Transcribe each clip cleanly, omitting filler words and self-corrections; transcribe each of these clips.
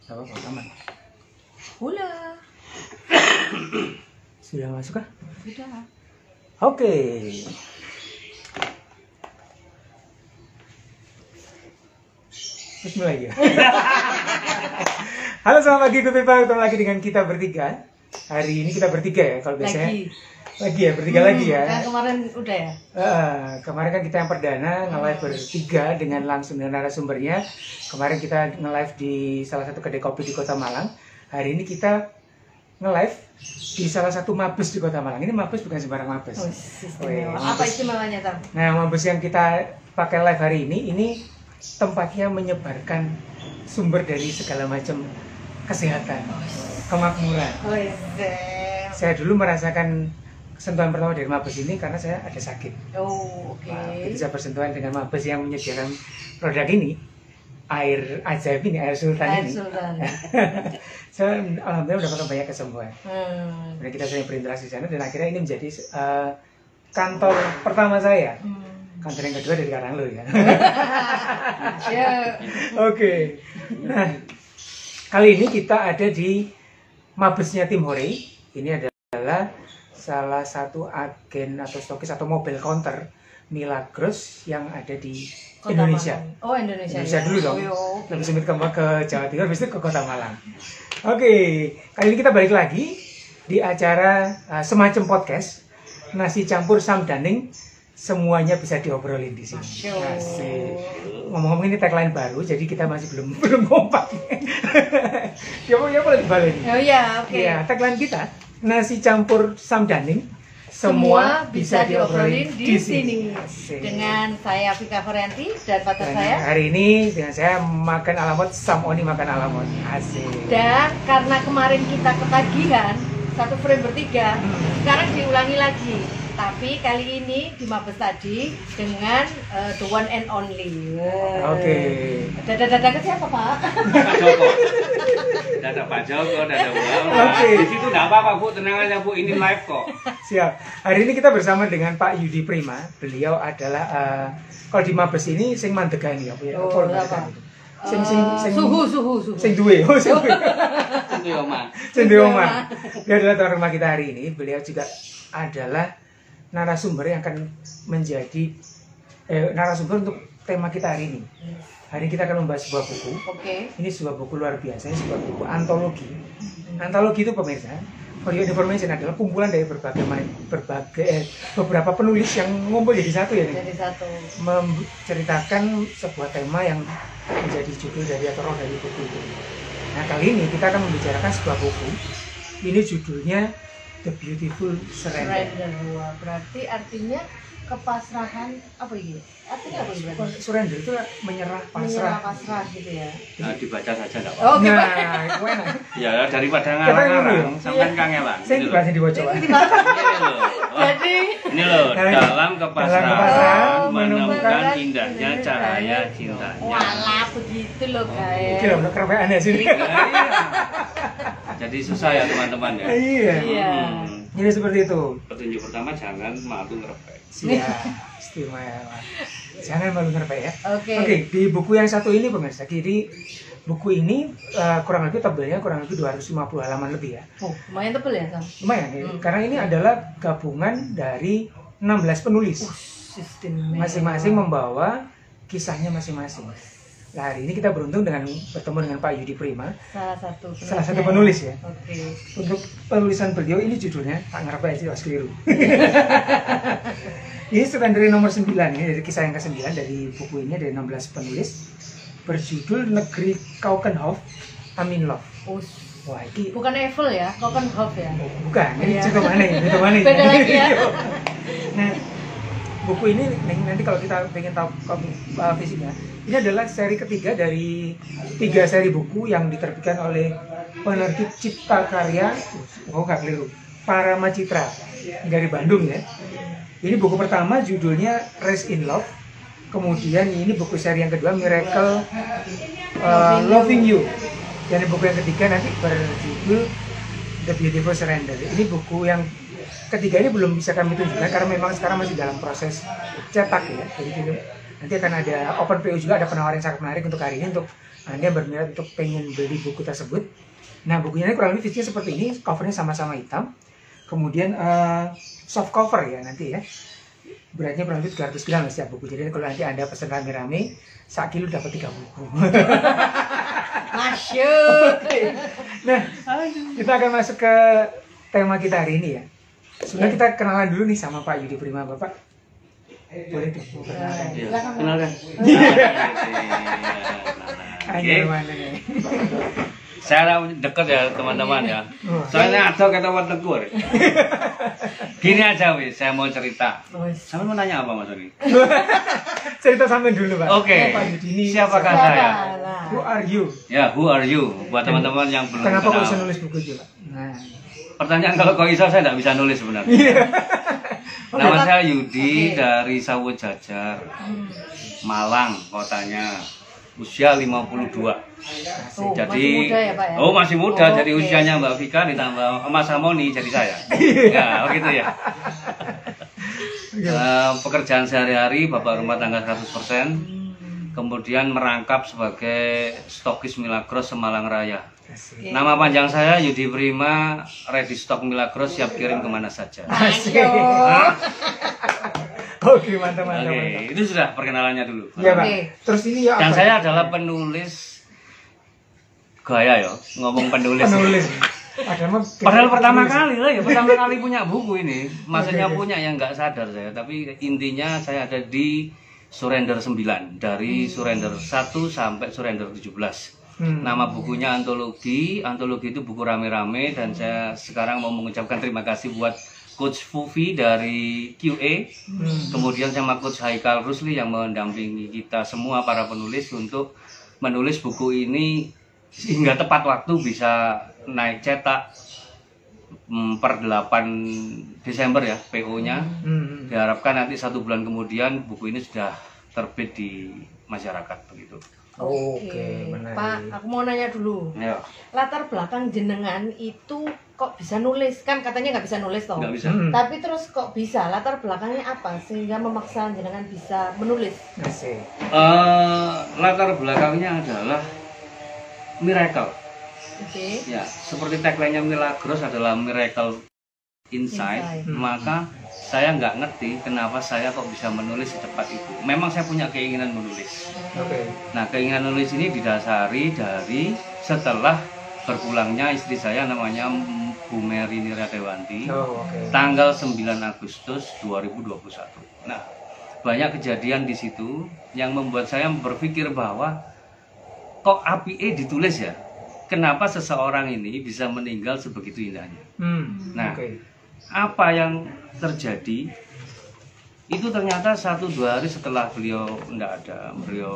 Gak apa-apa, aman. Udah. Sudah masuk kah? Sudah. Oke. Bismillah ya. Halo, selamat pagi Good People, ketemu lagi dengan kita bertiga. Hari ini kita bertiga ya, kalau biasanya lagi ya, bertiga lagi ya. Kayak kemarin udah ya? Kemarin kan kita yang perdana nge-live bertiga dengan langsung dengan narasumbernya. Kemarin kita nge-live di salah satu kedai kopi di Kota Malang. Hari ini kita nge-live di salah satu mabes di Kota Malang. Ini mabes bukan sembarang mabes. Oh, istimewa. Apa istimewanya, Tam? Nah, mabes yang kita pakai live hari ini tempatnya menyebarkan sumber dari segala macam kesehatan, kemakmuran. Saya dulu merasakan sentuhan pertama dari mabes ini karena saya ada sakit. Oh, oke. Nah, itu saya bersentuhan dengan mabes yang menyediakan produk ini, air ajaib ini, air sultan Air ini. Sultan. Saya alhamdulillah mendapatkan banyak kesembuhan. Dan kita sering berinteraksi di sana dan akhirnya ini menjadi kantor pertama saya. Kantor yang kedua dari Karanglo ya. Oke. Nah, kali ini kita ada di mabesnya Tim Hore. Ini adalah salah satu agen atau stokis atau mobile counter Milagros yang ada di Kota Indonesia. Malang. Oh, Indonesia Indonesia ya? dulu dong. Oh, Lebih sulit ke Jawa Timur, habis itu ke Kota Malang. Oke, kali ini kita balik lagi di acara semacam podcast nasi campur samdaning. Semuanya bisa diobrolin di sini. Asik. Ngomong-ngomong ini tagline baru, jadi kita masih belum kompak. Ya boleh dibalik. Oh iya, oke. Ya, tagline kita nasi campur samdaning. Semua bisa diobrolin di sini. Asik. Dengan saya Vika Varianti dan partner saya. Hari ini dengan saya makan alamot, Samoni makan alamot. Asik. Dan karena kemarin kita ketagihan satu frame bertiga, sekarang diulangi lagi. Tapi kali ini di mabes tadi dengan the one and only. Oke. Dada ke siapa, Pak? Pak Joko. Dada Pak Joko, dada Bang. Oke. Di situ enggak apa-apa, Bu. Tenang aja, Bu. Ini live kok. Siap. Hari ini kita bersama dengan Pak Yudi Prima. Beliau adalah kalau di mabes ini sing mandegani ya, Bu ya. Oh, Apa? Sing Suhu. Sing duwe. Oh, sing duwe. Sendiri, Oma. Sing duwe omah. Dia adalah tuan rumah kita hari ini. Beliau juga adalah narasumber yang akan menjadi narasumber untuk tema kita hari ini. Hari ini kita akan membahas sebuah buku. Oke. Ini sebuah buku luar biasa, ini sebuah buku antologi. Antologi itu pemirsa, for your information adalah kumpulan dari beberapa penulis yang ngumpul jadi satu ya. Jadi satu. Menceritakan sebuah tema yang menjadi judul dari atau roh dari buku itu. Nah, kali ini kita akan membicarakan sebuah buku. Ini judulnya The Beautiful Surrender. Wah, berarti artinya kepasrahan apa ini? Artinya apa ini? Surrender itu menyerah, pasrah. Menyerah pasrah gitu ya. Nah, dibaca saja enggak apa-apa. Oh, gimana? Nah, itu enak. Ya, daripada Kita ngarang-ngarang, ini, sampean kangelan. Saya Ini dibahas di bocor. Ini loh. Jadi Ini loh, dalam kepasrahan Oh, menemukan indahnya cahaya cintanya. walah begitu loh guys. Gila, udah kerepean ya sini. Iya. Jadi susah ya teman-teman ya. Iya. Iya. Jadi seperti itu. Petunjuk pertama, jangan malu ngerepek. Siap, istimewa. Jangan malu ngerepek ya. Oke. Di buku yang satu ini pemirsa, jadi buku ini kurang lebih tebalnya kurang lebih 250 halaman lebih ya. Oh, lumayan tebel ya, Sam? Lumayan ya, karena ini adalah gabungan dari 16 penulis. Sistemnya. Masing-masing membawa kisahnya masing-masing. Nah, hari ini kita beruntung bertemu dengan Pak Yudi Prima, Salah satu penulis ya. Oke. Untuk penulisan beliau ini judulnya tak ngerti sih, keliru. Ini surat dari nomor 9, ini dari kisah yang ke-9 dari buku ini dari 16 penulis, berjudul Negeri Keukenhof Aminlov. Wah, ini Bukan Eiffel ya, Keukenhof ya. bukan, ini Iya. cerita mana ini? Cerita mana ini? Beda lagi ya. Nah, buku ini nanti kalau kita pengen tahu fisiknya, ini adalah seri ketiga dari 3 seri buku yang diterbitkan oleh penerbit Cipta Karya, keliru, Parama Citra dari Bandung ya. Ini buku pertama judulnya Raised in Love. Kemudian ini buku seri yang kedua Miracle Loving You. Dan buku yang ketiga nanti berjudul The Beautiful Surrender. Ini buku yang ketiga ini belum bisa kami tunjukkan karena memang sekarang masih dalam proses cetak ya. Jadi nanti akan ada open PO juga, ada penawaran yang sangat menarik untuk hari ini untuk Anda berminat untuk pengen beli buku tersebut. Nah, bukunya ini kurang lebih visinya seperti ini, covernya sama-sama hitam. Kemudian soft cover ya nanti ya. Beratnya kurang lebih 300 gram setiap buku. Jadi kalau nanti Anda pesan rame-rame, 1 kilo dapat 3 buku. Masyuk. Nah, kita akan masuk ke tema kita hari ini ya. Sebenarnya kita kenalan dulu nih sama Pak Yudi Prima, Bapak. Boleh tuh, mau perkenalkan. Iya, Silakan. kenalkan. Hanya mana nih? Saya deket ya teman-teman ya. Oh. Soalnya ada kata buat tegur. Gini aja wis, saya mau cerita. Sampai mau nanya apa Mas Doni? Cerita sampai dulu Pak. Oke. Pak Yudi ini Siapakah Siapa? saya? Lah. Who are you? Ya, who are you? Buat teman-teman yang belum Kenapa kok bisa kenal. nulis buku itu Pak? Nah, Pertanyaan kalau kok iso saya tidak bisa nulis sebenarnya. Nama saya Yudi dari Sawo Jajar, Malang kotanya. Usia 52. Tuh, Jadi masih muda ya, Pak ya? Oh, masih muda. Oh, Jadi oke. usianya Mbak Vika ditambah Mas Harmoni jadi saya. Ya, begitu ya. Pekerjaan sehari-hari bapak rumah tangga 100%. Kemudian merangkap sebagai stokis Milagros Semalang Raya. asik. Nama panjang saya Yudi Prima, ready stock Milagros, siap kirim kemana saja. Asik. Oke, mantap, mantap, Oke, mantap. itu sudah perkenalannya dulu. Iya Pak. Oke. Terus ini ya Dan apa? saya adalah penulis gaya ya, ngomong penulis. Penulis. Padahal pertama kali lah ya, pertama kali punya buku ini. Maksudnya Oke. punya yang nggak sadar saya, tapi intinya saya ada di Surrender 9, dari Surrender 1 sampai Surrender 17. Nama bukunya antologi itu buku rame-rame, dan saya sekarang mau mengucapkan terima kasih buat Coach Fufi dari QA, kemudian sama Coach Haikal Rusli yang mendampingi kita semua para penulis untuk menulis buku ini sehingga tepat waktu bisa naik cetak per 8 Desember ya PO-nya. Diharapkan nanti 1 bulan kemudian buku ini sudah terbit di masyarakat begitu. Oke, menarik. Pak, aku mau nanya dulu. Ya, Latar belakang jenengan itu kok bisa nulis? Kan katanya nggak bisa nulis toh. nggak bisa. Tapi terus kok bisa? Latar belakangnya apa sehingga memaksa jenengan bisa menulis? Asik. Latar belakangnya adalah miracle. Oke. Ya, seperti tagline-nya Milagros adalah miracle inside. Inside. Maka saya nggak ngerti kenapa saya kok bisa menulis secepat itu. Memang saya punya keinginan menulis. Oke. Nah, keinginan menulis ini didasari dari setelah berpulangnya istri saya namanya Bu Mary Niradewanti, Oh, oke. tanggal 9 Agustus 2021. Nah, banyak kejadian di situ yang membuat saya berpikir bahwa kok APE ditulis ya? Kenapa seseorang ini bisa meninggal sebegitu indahnya? Nah, Oke. apa yang terjadi? Itu ternyata 1-2 hari setelah beliau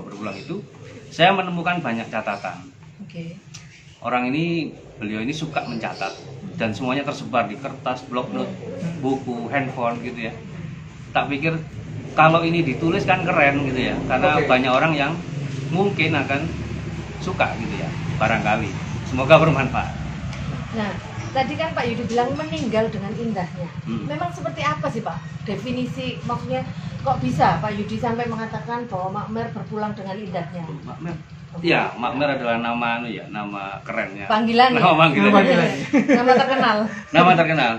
berpulang itu, saya menemukan banyak catatan. Oke. Beliau ini suka mencatat, dan semuanya tersebar di kertas, bloknot, buku, handphone gitu ya. Tak pikir kalau ini ditulis kan keren gitu ya, karena Oke. banyak orang yang mungkin akan suka gitu ya, barangkali. Semoga bermanfaat. Nah, tadi kan Pak Yudi bilang meninggal dengan indahnya. Hmm. Memang seperti apa sih Pak? Definisi maksudnya kok bisa Pak Yudi sampai mengatakan bahwa Makmer berpulang dengan indahnya? Makmer. Ya, Makmer adalah nama nama kerennya. Panggilan ya? Nama panggilan. Panggilan. Nama terkenal. Nama terkenal.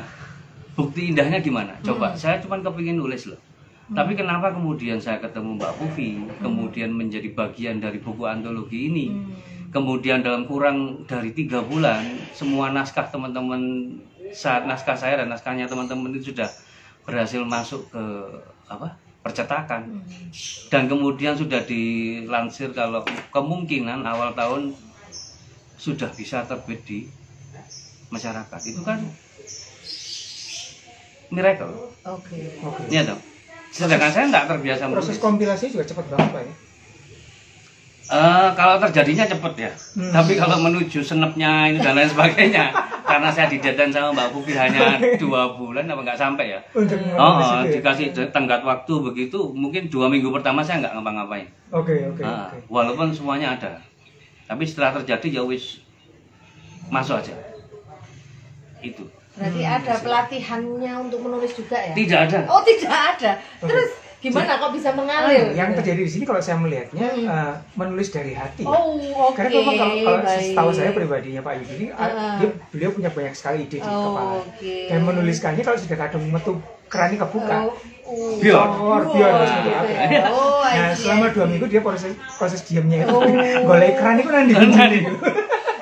Bukti indahnya gimana? Coba, saya cuma kepingin nulis loh. Tapi kenapa kemudian saya ketemu Mbak Pufi, kemudian menjadi bagian dari buku antologi ini. Kemudian dalam kurang dari 3 bulan, semua naskah teman-teman, naskah saya dan naskahnya teman-teman itu sudah berhasil masuk ke percetakan. Dan kemudian sudah dilansir kalau kemungkinan awal tahun sudah bisa terbit di masyarakat. Itu kan miracle. Oke. Oke. Iya dong. Sedangkan saya nggak terbiasa Proses menulis. kompilasinya juga cepat banget Pak ya. Kalau terjadinya cepet ya, tapi kalau menuju senepnya ini dan lain sebagainya, karena saya dideadline sama Mbak Pupi hanya 2 bulan apa nggak sampai ya. Untuk menulis itu ya? Dikasih tenggat waktu begitu, mungkin 2 minggu pertama saya nggak ngapa-ngapain. Oke. Walaupun semuanya ada, tapi setelah terjadi ya wis masuk aja. Itu. Berarti ada pelatihannya untuk menulis juga ya? Tidak ada. Oh, tidak ada. Terus Gimana kok bisa mengalir? Yang terjadi di sini kalau saya melihatnya menulis dari hati. Oh, oke. Karena memang kalau baik. setahu saya pribadinya Pak Yudi ini, beliau punya banyak sekali ide di kepala. Dan menuliskannya kalau sudah kadung metu kerannya kebuka. Biar gitu ya. Nah, selama 2 minggu dia proses diamnya itu golek keran itu nanti.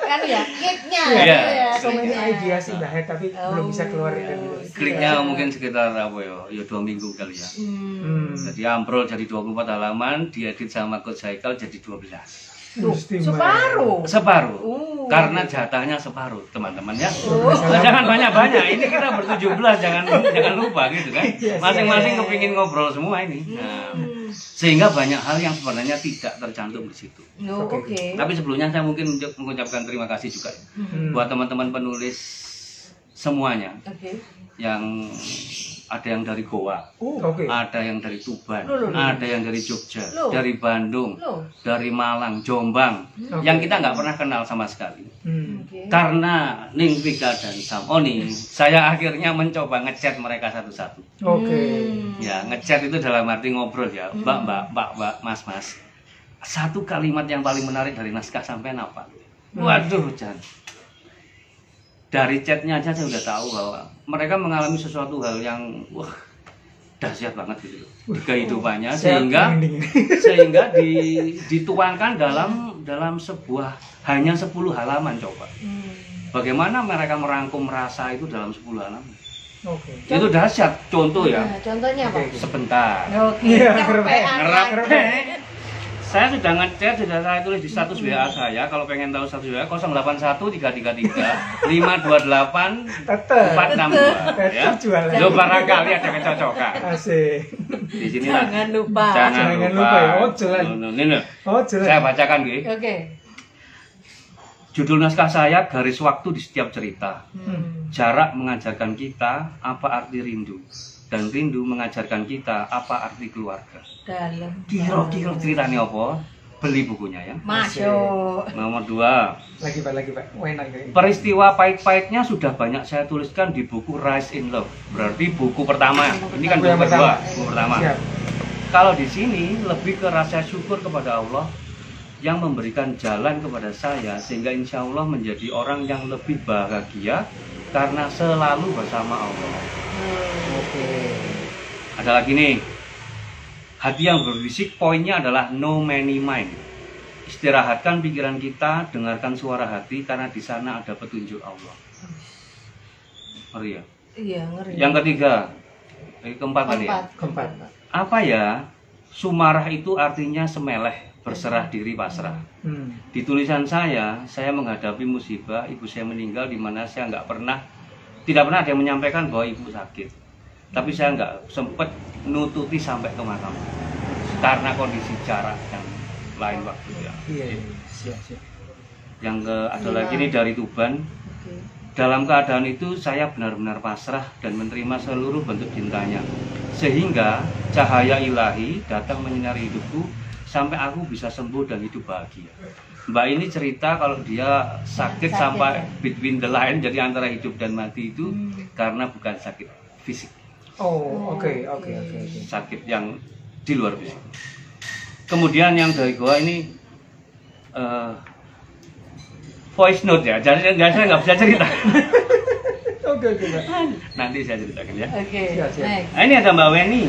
Kan ya, kliknya Iya. gitu ya. So many ideas in the head tapi belum bisa keluar kan gitu. Kliknya mungkin sekitar apa ya 2 minggu kali ya. Jadi ambrol jadi 24 halaman, diedit sama Coach Haikal jadi 12. Separuh. Separuh. Karena jatahnya separuh, teman-teman ya. Jangan banyak-banyak. Ini kita ber-17, jangan lupa gitu kan. Masing-masing kepingin ngobrol semua ini. Nah, sehingga banyak hal yang sebenarnya tidak tercantum di situ. Oke. Tapi sebelumnya saya mungkin mengucapkan terima kasih juga buat teman-teman penulis semuanya. Yang ada yang dari Goa, ada yang dari Tuban, ada yang dari Jogja, dari Bandung, dari Malang, Jombang, yang kita nggak pernah kenal sama sekali. Karena Ningpika dan Samoni, saya akhirnya mencoba ngechat mereka satu-satu. Ya, ngechat itu dalam arti ngobrol ya, mbak, mas. Satu kalimat yang paling menarik dari naskah sampean apa? Waduh, Jan. Dari chatnya aja saya udah tahu bahwa mereka mengalami sesuatu hal yang dahsyat banget gitu di kehidupannya, sehingga dituangkan dalam sebuah hanya 10 halaman coba. Bagaimana mereka merangkum rasa itu dalam 10 halaman? Itu dahsyat. Contoh ya. Contohnya apa? Sebentar. Ngerap. Saya sudah ngechat, sudah saya tulis di status WA saya. Kalau pengen tahu status WA 081333 528 462 ya. Lo barangkali ada kecocokan. Asik. Di sini lah. Jangan lupa. Jangan lupa. Ini saya bacakan nggih. Oke. Judul naskah saya Garis Waktu di Setiap Cerita. Jarak mengajarkan kita apa arti rindu, dan rindu mengajarkan kita apa arti keluarga. Dalam. Kira-kira ceritanya apa? Beli bukunya ya. Masuk. Nomor 2. Lagi Pak. Enak ini. Peristiwa pahit-pahitnya sudah banyak saya tuliskan di buku Rise in Love. Berarti buku pertama. Ini kan buku kedua. Buku pertama. Kalau di sini lebih ke rasa syukur kepada Allah yang memberikan jalan kepada saya, sehingga insya Allah menjadi orang yang lebih bahagia karena selalu bersama Allah. Ada lagi nih. Hati yang berbisik, poinnya adalah no many mind. Istirahatkan pikiran kita, dengarkan suara hati, karena di sana ada petunjuk Allah. Ngeri ya? Iya, ngeri. Yang ketiga, keempat tadi ya? Keempat. Apa ya? Sumarah itu artinya semeleh, berserah diri, pasrah. Di tulisan saya menghadapi musibah, ibu saya meninggal, di mana saya tidak pernah ada yang menyampaikan bahwa ibu sakit. Tapi saya nggak sempat nututi sampai ke makam karena kondisi jarak yang lain waktu ya. Siap. Yang ada lagi ini dari Tuban. Dalam keadaan itu saya benar-benar pasrah dan menerima seluruh bentuk cintanya, sehingga cahaya ilahi datang menyinari hidupku sampai aku bisa sembuh dan hidup bahagia. Mbak ini cerita kalau dia sakit sampai between the line, jadi antara hidup dan mati itu karena bukan sakit fisik. Oke. Sakit yang di luar fisik. Kemudian yang dari gua ini voice note ya, jadi saya nggak bisa cerita. Oke. Nanti saya ceritakan ya. Siap. Nah, ini ada Mbak Weni.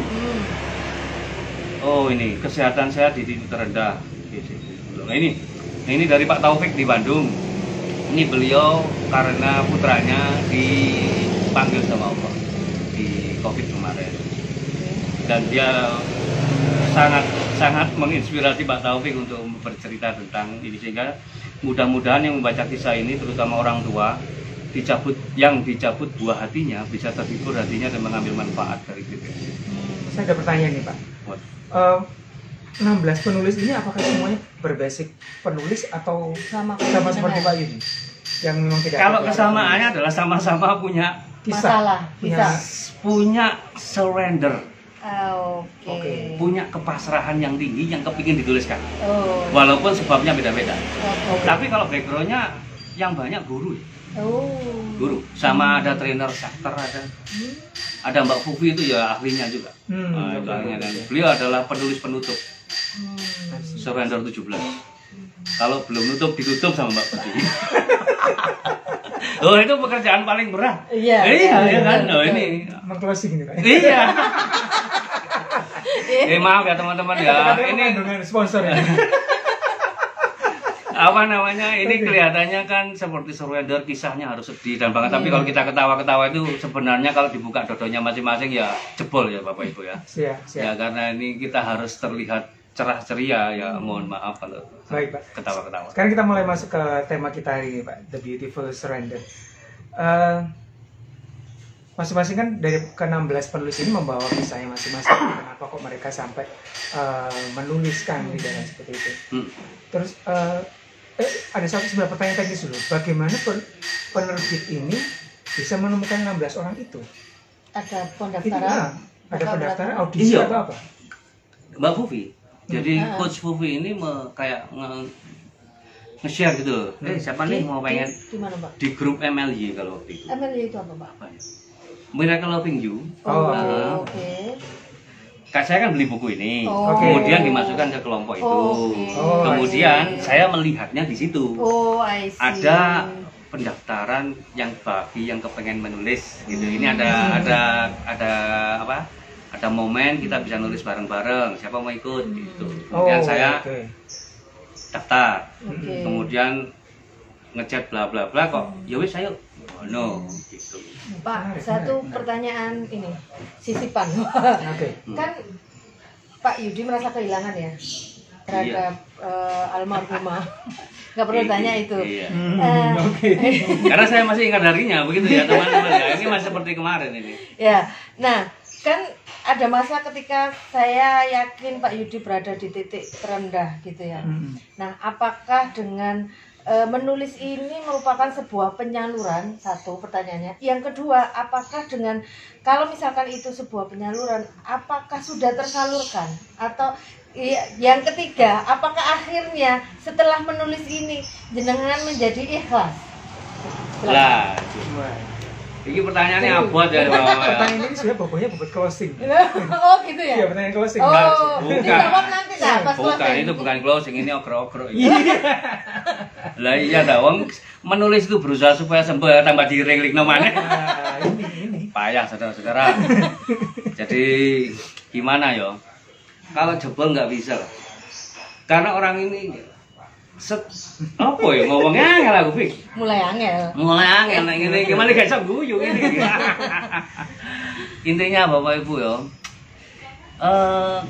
Oh, ini kesehatan saya di titik terendah. Nah, ini dari Pak Taufik di Bandung. Ini beliau karena putranya dipanggil sama Allah di COVID kemarin, dan dia sangat menginspirasi Pak Taufik untuk bercerita tentang ini, sehingga mudah-mudahan yang membaca kisah ini, terutama orang tua, yang dicabut buah hatinya bisa terhibur hatinya dan mengambil manfaat dari BPS. Saya ada pertanyaan nih Pak. 16 penulis ini apakah semuanya berbasis penulis atau sama seperti Pak Yudi? Yang memang tidak. Kalau kesamaannya adalah sama-sama punya masalah, punya surrender, punya punya kepasrahan yang tinggi yang kepingin dituliskan, walaupun sebabnya beda-beda. Tapi kalau backgroundnya yang banyak guru, guru sama ada trainer sakter, ada Mbak Fufi itu ya ahlinya juga. Nah, itu ahlinya kan. Beliau adalah penulis penutup Surrender 17. Kalau belum nutup ditutup sama Mbak Fufi. Oh itu pekerjaan paling berat. Iya kan. Oh ini meng-closing gitu. iya. Maaf ya teman-teman ya. Ini dengan sponsor ya. Apa namanya, ini kelihatannya kan seperti Surrender, kisahnya harus sedih dan banget, tapi kalau kita ketawa-ketawa itu sebenarnya kalau dibuka dodonya masing-masing ya jebol ya Bapak Ibu ya. Siap. Ya karena ini kita harus terlihat cerah ceria ya, mohon maaf kalau Baik, Pak. ketawa-ketawa. Sekarang kita mulai masuk ke tema kita hari ini, Pak, The Beautiful Surrender. Masing-masing kan dari ke-16 penulis ini membawa kisahnya masing-masing. Kenapa kok mereka sampai menuliskan di dalam seperti itu. Terus ada satu sebenarnya pertanyaan teknis dulu. Bagaimana penerbit ini bisa menemukan 16 orang itu? Ada pendaftaran? Ada pendaftaran, audisi atau apa? Mbak Fufi. Jadi Coach Fufi ini kayak nge-share gitu loh. Siapa nih mau pengen di mana, Pak? di grup MLY kalau waktu itu. MLY itu apa, Pak? Miracle Loving You. Oke. Saya kan beli buku ini, Oh. kemudian dimasukkan ke kelompok itu. Kemudian saya melihatnya di situ. I see. Ada pendaftaran yang bagi yang kepengen menulis gitu. Ini ada apa? Ada momen kita bisa nulis bareng-bareng. Siapa mau ikut gitu. Kemudian saya daftar. Kemudian ngechat bla bla bla kok. Ya wis ayo. No gitu. Pak, satu pertanyaan ini sisipan. Kan Pak Yudi merasa kehilangan ya terhadap almarhumah. Nggak perlu tanya itu. Iya. Karena saya masih ingat harinya begitu ya teman-teman ya. Ini masih seperti kemarin ini. Ya, nah kan ada masa ketika saya yakin Pak Yudi berada di titik terendah gitu ya. Nah, apakah dengan menulis ini merupakan sebuah penyaluran? Satu pertanyaannya. Yang kedua, apakah dengan kalau misalkan itu sebuah penyaluran, apakah sudah tersalurkan? Atau yang ketiga, apakah akhirnya setelah menulis ini jenengan menjadi ikhlas? Lah, ini pertanyaannya abot ya. Pertanyaan ini sebenarnya bobotnya bobot closing. Oh gitu ya? Iya, pertanyaan closing. Oh, bukan. dijawab nanti dah pas Bukan, closing. itu bukan closing, ini okro-okro. Lah iya dah, wong menulis itu berusaha supaya sembuh ya, tambah diring-ring namanya. Nah, ini. Payah saudara-saudara. Jadi gimana yo? Kalau jebol nggak bisa lah. Karena orang ini apa ya ngomongnya angel aku Fik. Mulai angel Nah, ini gimana gak bisa guyu ini. Intinya Bapak Ibu ya.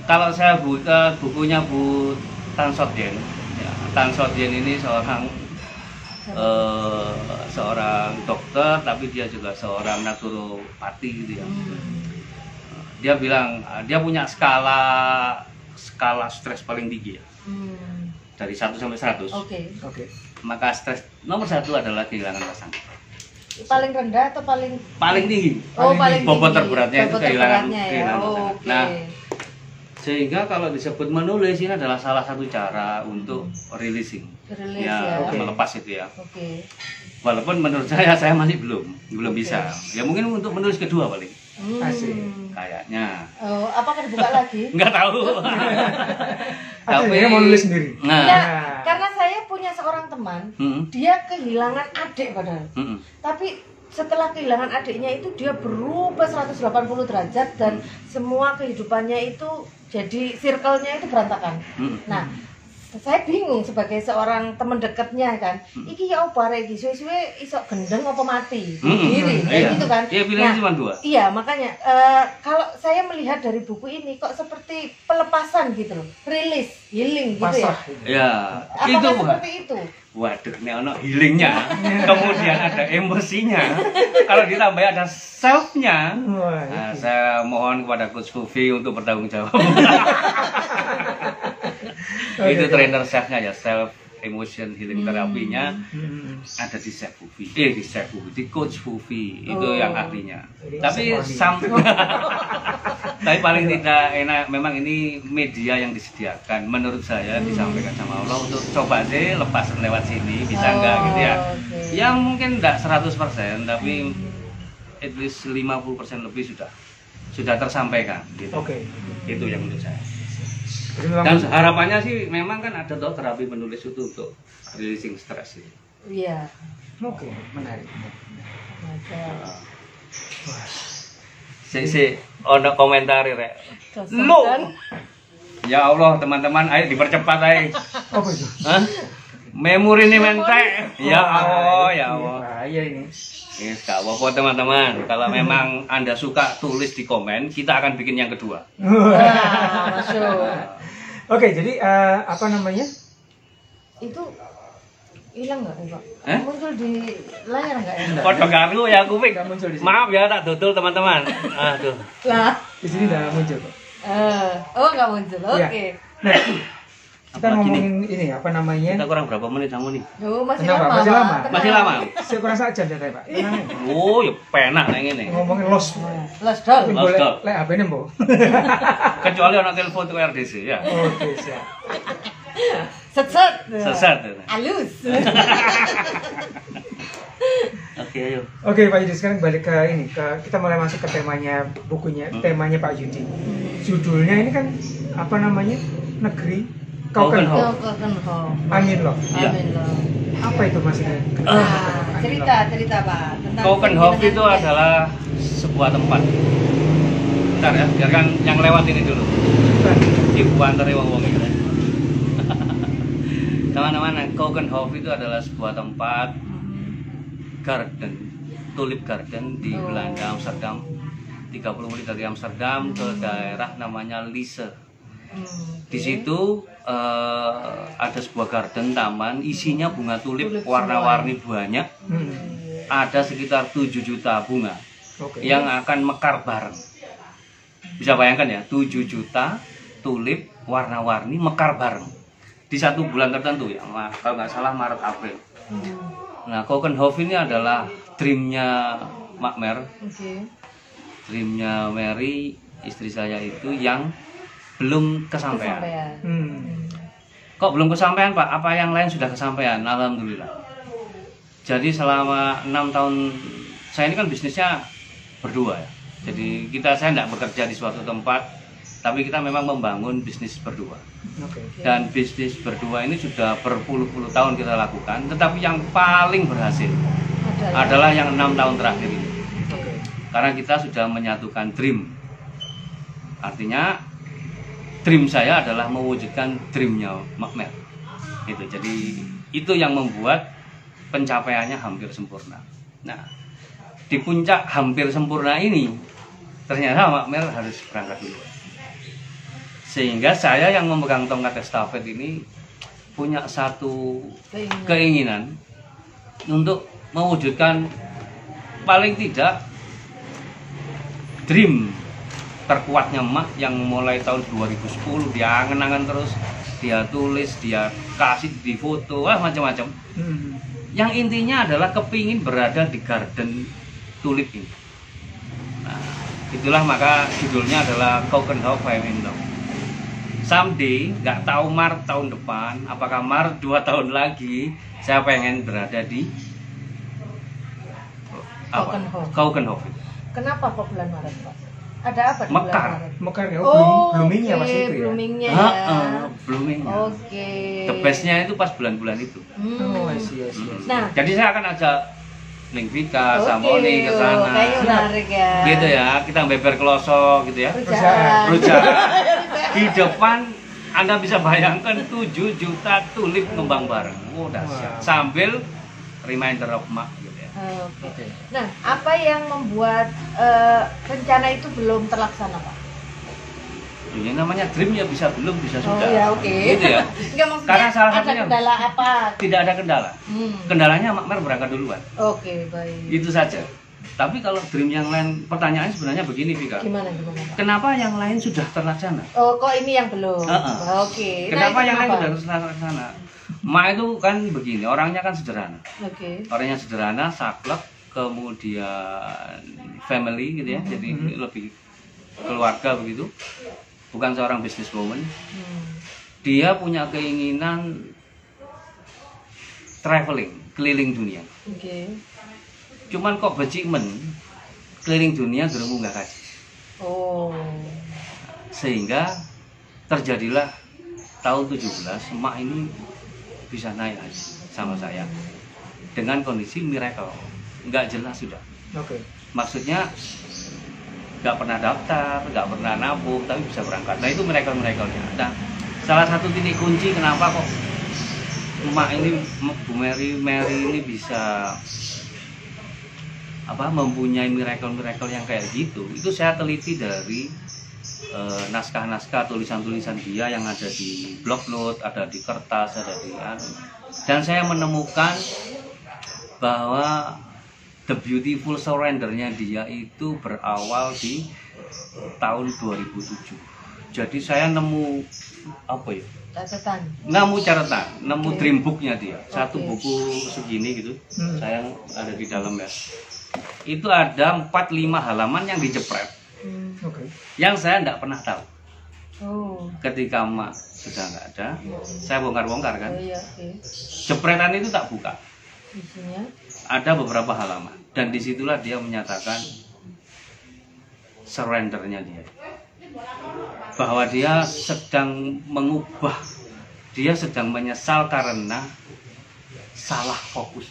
Kalau saya buka bukunya Bu Tan Sotien, ya, Tan Sotien ini seorang dokter, tapi dia juga seorang naturopati gitu ya. Dia bilang dia punya skala stres paling tinggi ya. Dari 1 sampai 100. Oke. Maka stres nomor 1 adalah kehilangan pasangan. Paling rendah atau paling tinggi? Oh, paling bobot tinggi. terberatnya itu Bobot kehilangan terberatnya ya. pasangan. Oke. Nah, sehingga kalau disebut menulis ini adalah salah satu cara untuk releasing. Rilis ya. Melepas itu ya. Oke. Walaupun menurut saya masih belum bisa. Ya mungkin untuk menulis kedua paling. Asik. Kayaknya. Oh, apakah dibuka lagi? Enggak tahu. Tapi mau nulis sendiri. Nah, karena saya punya seorang teman, dia kehilangan adik padahal. Tapi setelah kehilangan adiknya itu dia berubah 180 derajat dan semua kehidupannya itu jadi circle-nya itu berantakan. Nah, saya bingung sebagai seorang teman dekatnya kan. Iki ya opo arek iki suwe-suwe iso gendeng apa mati? Diri kayak gitu kan. Iya, pilihannya cuma 2. Iya, makanya kalau saya melihat dari buku ini kok seperti pelepasan gitu loh. Rilis, healing gitu Pasrah. Ya. Apakah Itu seperti itu? Waduh, ini ono healingnya, kemudian ada emosinya, kalau ditambah ada self-nya. Nah, saya mohon kepada Coach Fufi untuk bertanggung jawab. Itu trainer self-nya ya, self emotion healing terapinya ada di Chef Fufi, di Coach Fufi itu yang ahlinya. Tapi tapi paling tidak enak, memang ini media yang disediakan menurut saya disampaikan sama Allah untuk coba deh lepas lewat sini bisa enggak gitu ya. Yang mungkin enggak 100% tapi at least 50% lebih sudah tersampaikan gitu. Oke. Itu yang menurut saya. Jadi memang Dan harapannya sih memang kan ada toh terapi penulis itu untuk releasing stres itu. Iya. oke, menarik. Ada. Si ono komentar rek. Dosen Lu. kan? Ya Allah teman-teman, ayo dipercepat ayo. Apa itu? Hah? Memori ini mentek. Ya Allah, ya Allah. Bahaya ini. Yes, gak apa-apa teman-teman. Kalau memang Anda suka tulis di komen, kita akan bikin yang kedua. Wah, masuk. Oke, jadi apa namanya? Itu hilang nggak, Pak? Eh? Muncul di layar nggak ya? Podo karo ya kuping. Nggak muncul di sini. Maaf ya tak dodol teman-teman. Aduh. Lah. Di sini udah muncul kok. Oh nggak muncul. Iya. Oke. Nah, kita Apalagi ngomongin ini apa namanya? Kita kurang berapa menit kamu nih? Duh, masih Kenapa? lama. Masih Pak. lama? Tenang. Masih lama. Saya kurang saja deh, Pak. Tenang aja. Oh, ya penak nek ngene. Ngomongin los. Los dol. Tapi Los boleh dol. lek HP-ne, Mbok. Kecuali ana telepon ke RDC ya. Oke, siap. Set. Sesat. Halus. Oke, ayo. Oke, Pak Yudi, sekarang balik ke ini, kita mulai masuk ke temanya bukunya, temanya Pak Yudi. Judulnya ini kan apa namanya? Negeri Keukenhof. Keukenhof. Angin loh. Iya. Amin loh. Apa itu maksudnya? Nah, cerita Pak tentang Keukenhof keinginan itu Anda. adalah sebuah tempat. Bentar ya, biarkan yang lewat ini dulu. Ibu antara wong-wong ini. Teman-teman, Keukenhof itu adalah sebuah tempat garden, tulip garden di Belanda, Amsterdam. 30 menit dari Amsterdam ke daerah namanya Lisse. Di situ ada sebuah garden taman, isinya bunga tulip warna-warni banyak. Ada sekitar 7 juta bunga Oke. yang akan mekar bareng. Bisa bayangkan ya, 7 juta tulip warna-warni mekar bareng di satu bulan tertentu ya, kalau nggak salah Maret April. Nah, Keukenhof ini adalah dreamnya Makmer, Oke. dreamnya Mary, istri saya itu yang belum kesampaian. Kok belum kesampaian Pak? Apa yang lain sudah kesampaian? Alhamdulillah. Jadi selama 6 tahun, saya ini kan bisnisnya berdua ya. Jadi saya tidak bekerja di suatu tempat, tapi kita memang membangun bisnis berdua. Oke. Dan bisnis berdua ini sudah berpuluh-puluh tahun kita lakukan, tetapi yang paling berhasil adalah yang 6 tahun terakhir ini. Oke. Karena kita sudah menyatukan dream. Artinya dream saya adalah mewujudkan dreamnya Makmer. Jadi itu yang membuat pencapaiannya hampir sempurna. Nah, di puncak hampir sempurna ini ternyata Makmer harus berangkat dulu. Sehingga saya yang memegang tongkat estafet ini punya satu keinginan untuk mewujudkan paling tidak dream terkuatnya Mak yang mulai tahun 2010 dia angen-angen terus, dia tulis, dia kasih di foto, macam-macam. Yang intinya adalah kepingin berada di garden tulip ini. Nah, itulah maka judulnya adalah Keukenhof I Am in Love. Someday, nggak tahu Maret tahun depan, apakah Maret 2 tahun lagi, saya pengen berada di Keukenhof. Kenapa kok bulan Maret, Pak? Ada apa di Mekar. bulan Maret? Mekar ya, Oh, bloomingnya oke, pas itu ya. bloomingnya ya. Bloomingnya. Oke. The bestnya itu pas bulan-bulan itu. Oh, I see. Nah, Jadi saya akan ajak Ning Vika, Samoni ke sana. Kayaknya menarik ya. Gitu ya, kita beber kloso gitu ya. Perusahaan. Di depan Anda bisa bayangkan 7 juta tulip ngembang bareng. Oh, dahsyat. Wow. Sambil reminder of Mak gitu ya. Oke. Nah, apa yang membuat rencana itu belum terlaksana, Pak? Ini namanya dream ya bisa belum bisa Oh sudah. ya, oke. Gitu ya. Enggak, maksudnya Karena salah ada satunya kendala apa? tidak ada kendala. Kendalanya Makmer berangkat duluan. Oke, baik. Itu saja. Tapi kalau dream yang lain, pertanyaan sebenarnya begini, Vika. Gimana, Pak? Kenapa yang lain sudah terlaksana? Oh, kok ini yang belum? Oke. Kenapa itu yang lain kenapa? sudah terlaksana? Ma itu kan begini, orangnya kan sederhana. Oke. Orangnya sederhana, saklek, kemudian family gitu ya. Jadi lebih keluarga begitu. Bukan seorang businesswoman. Dia punya keinginan traveling, keliling dunia. Oke. Cuman kok becimen keliling dunia guru munggah kaji. Oh. Sehingga terjadilah tahun 17 emak ini bisa naik haji sama saya dengan kondisi miracle, nggak jelas sudah. Oke. Maksudnya nggak pernah daftar, nggak pernah nabung, tapi bisa berangkat. Nah itu miracle-nya. Nah salah satu titik kunci kenapa kok emak ini, Bu Mary ini bisa mempunyai miracle yang kayak gitu, itu saya teliti dari naskah-naskah, tulisan-tulisan dia yang ada di blog note, ada di kertas, ada di dan saya menemukan bahwa The Beautiful Surrender-nya dia itu berawal di tahun 2007. Jadi saya nemu catatan, nemu dream book-nya dia, satu buku segini gitu, saya ada di dalam ya. Itu ada 4-5 halaman yang dijepret, yang saya tidak pernah tahu. Ketika emak sudah nggak ada, saya bongkar-bongkar kan. Jepretan itu tak buka. Isinya Ada beberapa halaman dan disitulah dia menyatakan surrendernya dia, bahwa dia sedang mengubah, dia sedang menyesal karena salah fokus.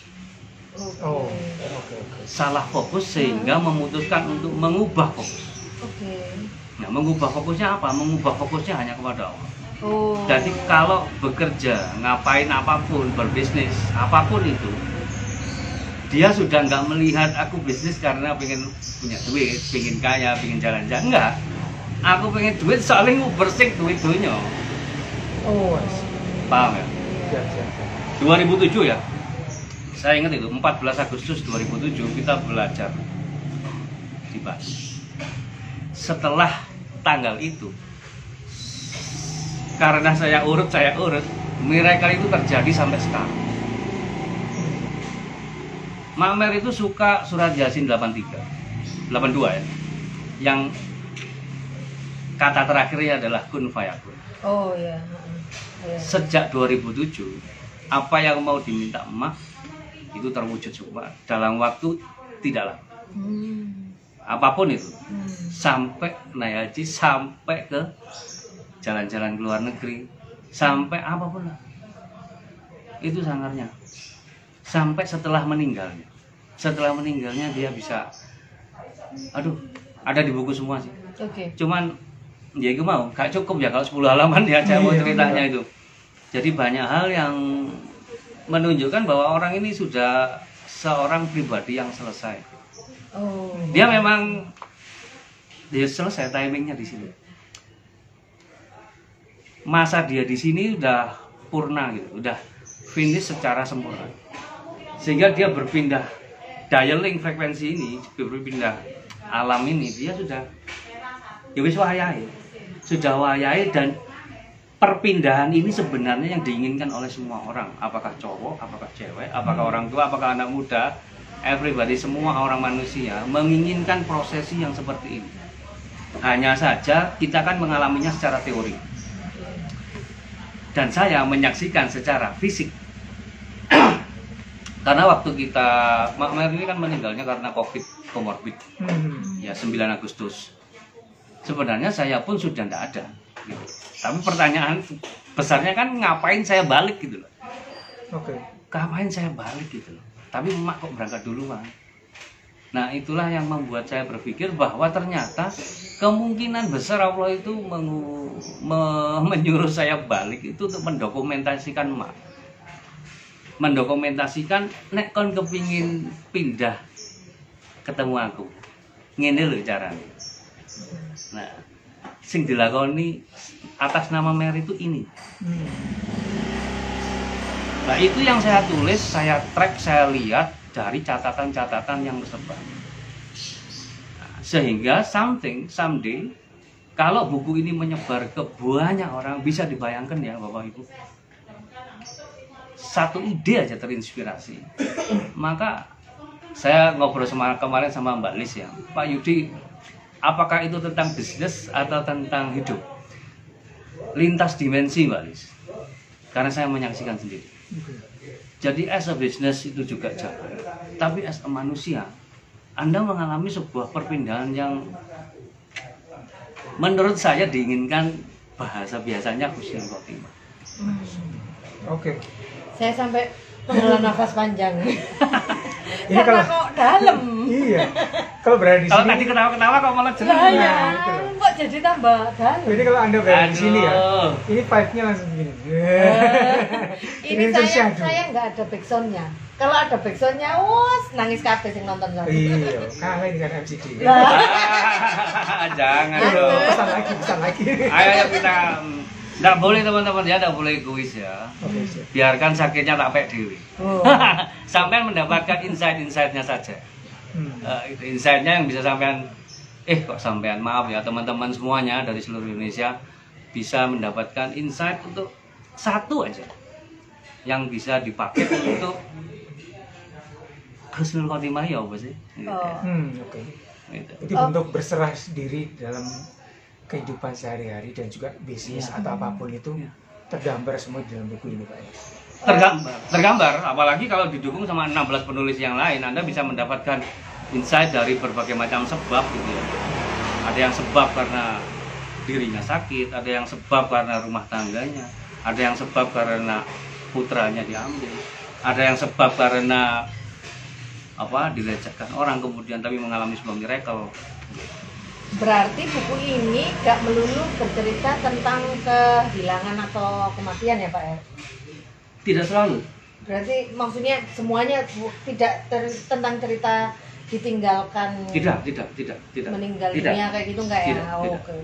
Salah fokus sehingga memutuskan untuk mengubah fokus. Nah, mengubah fokusnya apa? Mengubah fokusnya hanya kepada Allah. Jadi kalau bekerja, ngapain apapun, berbisnis, apapun itu, dia sudah nggak melihat aku bisnis karena pengen punya duit, pengen kaya, pengen jalan-jalan. Enggak. Aku pengen duit soalnya bersih duit-duitnya. Paham ya? 2007 ya. Saya ingat itu 14 Agustus 2007 kita belajar di Bali. Setelah tanggal itu, karena saya urut, miracle itu terjadi sampai sekarang. Mak Mer itu suka surat Yasin 82 ya, yang kata terakhirnya adalah kun fayakun. Sejak 2007, apa yang mau diminta emak itu terwujud semua dalam waktu tidak lama. Apapun itu, sampai naik haji, sampai ke jalan-jalan ke luar negeri, sampai apapun lah. Itu sangarnya. Sampai setelah meninggalnya. Setelah meninggalnya dia bisa, ada di buku semua sih. Cuman ya itu mau, gak cukup ya kalau 10 halaman ya saya mau ceritanya itu. Jadi banyak hal yang menunjukkan bahwa orang ini sudah seorang pribadi yang selesai. Dia memang dia selesai, timingnya di sini. Masa dia di sini udah purna gitu, udah finish secara sempurna. Sehingga dia berpindah dialing frekuensi ini, berpindah alam ini, dia sudah ya wis wayahe. Sudah wayahe, dan perpindahan ini sebenarnya yang diinginkan oleh semua orang, apakah cowok, apakah cewek, apakah orang tua, apakah anak muda, everybody, semua orang manusia menginginkan prosesi yang seperti ini. Hanya saja kita kan mengalaminya secara teori, dan saya menyaksikan secara fisik. Karena waktu kita, Mak Mer ini kan meninggalnya karena COVID komorbid, ya 9 Agustus. Sebenarnya saya pun sudah tidak ada. Gitu. Tapi pertanyaan besarnya kan ngapain saya balik gitu loh. Ngapain saya balik gitu loh. Tapi emak kok berangkat duluan. Nah itulah yang membuat saya berpikir bahwa ternyata kemungkinan besar Allah itu menyuruh saya balik itu untuk mendokumentasikan emak. Mendokumentasikan nek kon kepingin pindah ketemu aku. Ngene lho caranya. Nah, sing dilakoni atas nama Mer itu ini. Nah itu yang saya tulis, saya track, saya lihat dari catatan-catatan yang tersebar. Nah, sehingga someday, kalau buku ini menyebar ke banyak orang, bisa dibayangkan ya Bapak Ibu, satu ide aja terinspirasi. Maka saya ngobrol kemarin sama Mbak Lis ya, Pak Yudi, apakah itu tentang bisnis atau tentang hidup? Lintas dimensi Mbak Lis, karena saya menyaksikan sendiri. Jadi as a business itu juga jago, tapi as a manusia Anda mengalami sebuah perpindahan yang menurut saya diinginkan, bahasa biasanya husnul khotimah. Oke. Saya sampai menghela nafas panjang. Ini Karena kalau kok dalam. iya. Kalau berada di Kalau sini, tadi ketawa-ketawa kok malah jelas. Lah ya, gitu loh. kok jadi tambah dalam. ini kalau Anda berada di sini ya, Aduh. ini vibe-nya langsung begini. Ini saya nggak ada backsoundnya. Kalau ada backsoundnya, wos nangis kabeh sing nonton saya. Iya, kalah ini kan MCD. Lah, Jangan Aduh. dong. Pesan lagi. Ayo kita, nggak boleh teman-teman ya, nggak boleh egois ya. Oke, siap. Biarkan sakitnya tak pek dewi. oh. Sampai mendapatkan insight-insightnya saja. Itu insight-nya yang bisa sampean, kok sampean, maaf ya teman-teman semuanya dari seluruh Indonesia bisa mendapatkan insight untuk satu aja yang bisa dipakai untuk husnul khotimah ya apa sih? Gitu. Oh. Oke. Gitu. Itu bentuk berserah diri dalam kehidupan sehari-hari dan juga bisnis Iya. atau apapun itu Iya. tergambar semua di dalam buku ini, Pak. Tergambar, apalagi kalau didukung sama 16 penulis yang lain, Anda bisa mendapatkan insight dari berbagai macam sebab gitu ya. Ada yang sebab karena dirinya sakit, ada yang sebab karena rumah tangganya, ada yang sebab karena putranya diambil, ada yang sebab karena dilecehkan orang kemudian tapi mengalami sebuah miracle. Berarti buku ini gak melulu bercerita tentang kehilangan atau kematian ya Pak ya? Tidak selalu. Berarti maksudnya semuanya tidak tentang cerita ditinggalkan, Tidak. meninggal Tidak. dunia kayak gitu enggak ya? Tidak, Oh, tidak. oke.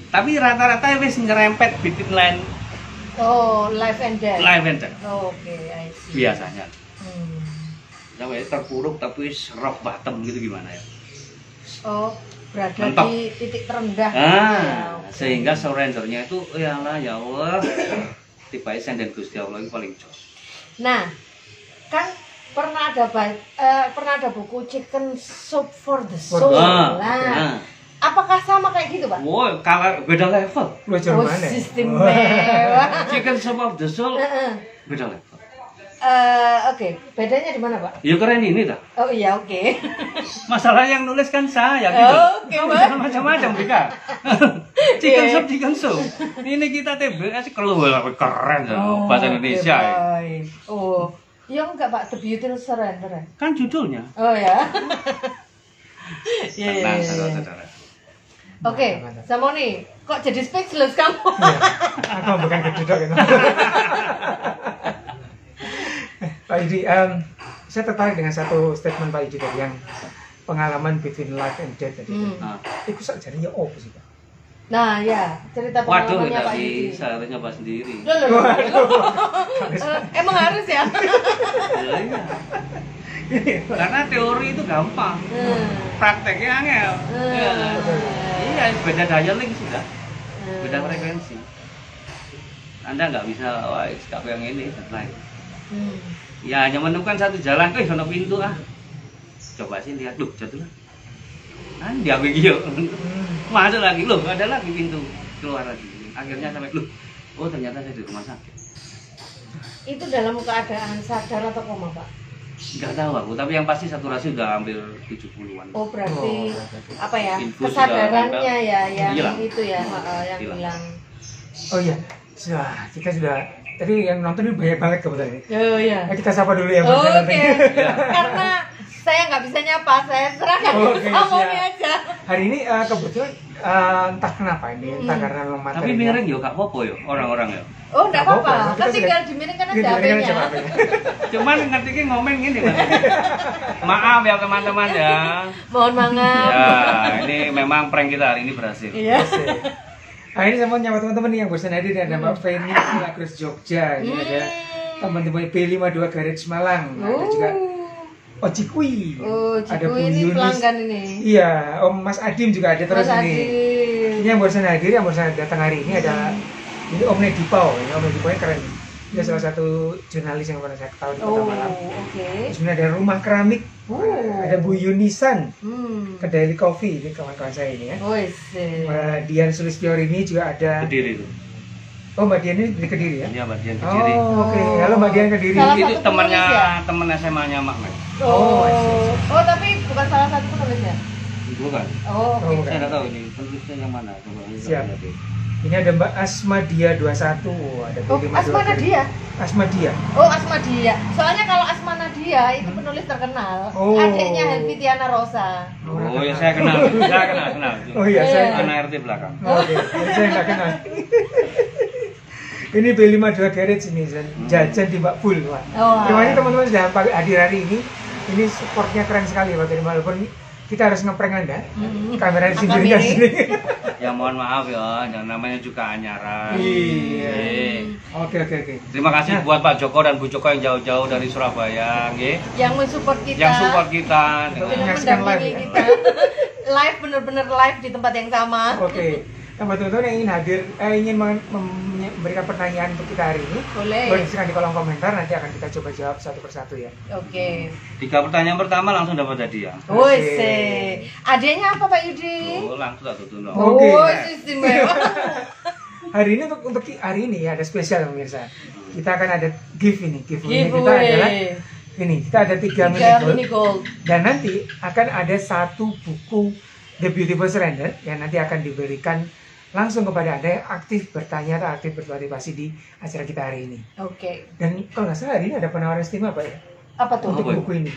Tapi rata-rata wis nyerempet bikin line Oh, life and death. live and death Oh, oke, I see. biasanya. Hmm. Sampai terpuruk tapi rock bottom gitu gimana ya? Oh, berada Mentok. di titik terendah. gitu ya, oke. Sehingga surrendernya itu ya Allah tiba dan Gusti Allah itu paling jos. Nah, kan pernah ada buku Chicken Soup for the Soul. Nah, apakah sama kayak gitu, Pak? Wow, kalau beda level. Belajar Oh, mana? sistem mewah. Chicken Soup of the Soul Heeh. beda level. Oke, bedanya di mana, Pak? Ya keren ini dah. Oh iya, oke. Masalah yang nulis kan saya gitu. Oke, Kamu Pak. jangan macam-macam, Bika. Chicken soup. Ini kita TBS keluar keren loh, bahasa Indonesia. oke, Ya. baik. Oh, ya enggak, Pak, The Beautiful Surrender. Ya? Kan judulnya. Oh ya. Iya, iya, Tenang, iya. saudara-saudara. Oke, Samoni, kok jadi speechless kamu? Aku bukan keduduk gitu. Pak Yudi, saya tertarik dengan satu statement Pak Yudi tadi yang pengalaman between life and death tadi. Nah. Itu sakjane ya apa sih, Pak? Nah, ya, cerita Waduh, pengalamannya Pak tadi Yudi. seharusnya Pak sendiri. Loh, loh, loh. Emang harus ya? Ya, iya. Karena teori itu gampang, prakteknya angel. Ya. Iya, beda dialing sudah, beda frekuensi. Anda nggak bisa, wah, nggak yang ini dan lain. Ya hanya menemukan satu jalan, sono pintu ah. Coba sih lihat, jatuh lah. Dia begitu, masuk lagi, ada lagi pintu keluar lagi. Akhirnya sampai, oh ternyata saya di rumah sakit. Itu dalam keadaan sadar atau koma, Pak? Nggak tahu aku, tapi yang pasti saturasi udah hampir 70-an. Oh, berarti apa ya? Infus Kesadarannya sudah ya yang hilang. itu ya, yang Hilang. hilang. Oh iya, kita sudah tadi yang nonton ini banyak banget kebetulan ini. Oh iya. Kita sapa dulu yang Oh, barusan oke. nonton. Karena saya nggak bisa nyapa, saya serahkan Oke, ke Samoni siap. aja. Hari ini kebetulan entah kenapa ini, entah karena memang Tapi materinya. miring yo gak apa-apa yo orang-orang yo. Oh, enggak Nggak apa-apa, apa-apa. kita Kan sudah- tinggal dimiringkan aja Gini-gini HP-nya. aja, Pak. Cuman ngerti ki ngomong gini Mas. Maaf ya teman-teman ya. Mohon maaf. Ya, ini memang prank kita hari ini berhasil. Iya. Nah ini sama nyapa teman-teman nih yang bosan hadir, ada Mbak Feni Milagros Jogja, ini ada teman-teman B52 Garage Malang, ada juga Ojikui, Oh, ada Ciku Bu ini Yunis, pelanggan ini. iya, Om Mas Adim juga ada terus Mas ini. Adim. Ini yang barusan hadir, yang barusan datang hari ini ada ini Om Nedi Pau, ini Om Nedi Pau yang keren. Dia salah satu jurnalis yang pernah saya ketahui di Kota Oh, Malang. oke. Terus kemudian ada Rumah Keramik, ada Bu Yunisan, Kedai Coffee, ini kawan-kawan saya ini ya. Oh, sih. Mbak Dian Sulistyawardini juga ada. Kediri itu. Oh, Mbak Dian ini di Kediri ya? Ini Mbak Dian Kediri. Oh, oke. Halo Mbak Dian Kediri. Salah Itu satu temannya penulis ya? teman SMA-nya Mak Mek. Oh, I see. Oh, tapi bukan bukan salah satu penulisnya? Bukan. Oh, oke. bukan. Saya nggak tahu ini penulisnya yang mana. Coba Siap. lihat. Ini ada Mbak Asmadia 21, ada Oh, B52. Asma Nadia. Asmadia. Oh, Asma Dia. Soalnya kalau Asma Nadia itu penulis terkenal. Oh. Adiknya Helvi Tiana Rosa. Oh ya saya kenal. Saya kenal. Oh iya, saya. Anak RT belakang. Oke, saya nggak kenal. Ini B52 Garage ini, jajan di Mbak Bul. Wah. Oh, Terima kasih teman-teman sudah hadir hari ini. Ini supportnya keren sekali Pak. Walaupun kita harus ngeprank Anda. Kamera di sini Angka di sini. Ya mohon maaf ya, yang namanya juga anyaran. Iya. Oke. Oke. Terima kasih buat Pak Joko dan Bu Joko yang jauh-jauh dari Surabaya, nggih. Yang mensupport kita. Yang support kita. Untuk Yang menyaksikan live mendampingi ya. kita. Live bener-bener live di tempat yang sama. Oke. Nah, teman-teman yang ingin hadir, ingin memberikan pertanyaan untuk kita hari ini, Boleh. boleh silakan di kolom komentar, nanti akan kita coba jawab satu persatu ya. Oke. 3 pertanyaan pertama langsung dapat hadiah. Woi, adanya apa Pak Yudi? Oh, langsung tak tutup. Oke. Oh, istimewa. Hari ini untuk hari ini ya ada spesial pemirsa. Kita akan ada gift ini. Giveaway kita adalah ini. Kita ada 3 mini gold. Dan nanti akan ada 1 buku The Beautiful Surrender yang nanti akan diberikan langsung kepada Anda yang aktif bertanya atau aktif berpartisipasi di acara kita hari ini. Oke. Dan kalau nggak salah hari ini ada penawaran istimewa Pak ya Apa tuh? untuk Apa ya? buku ini.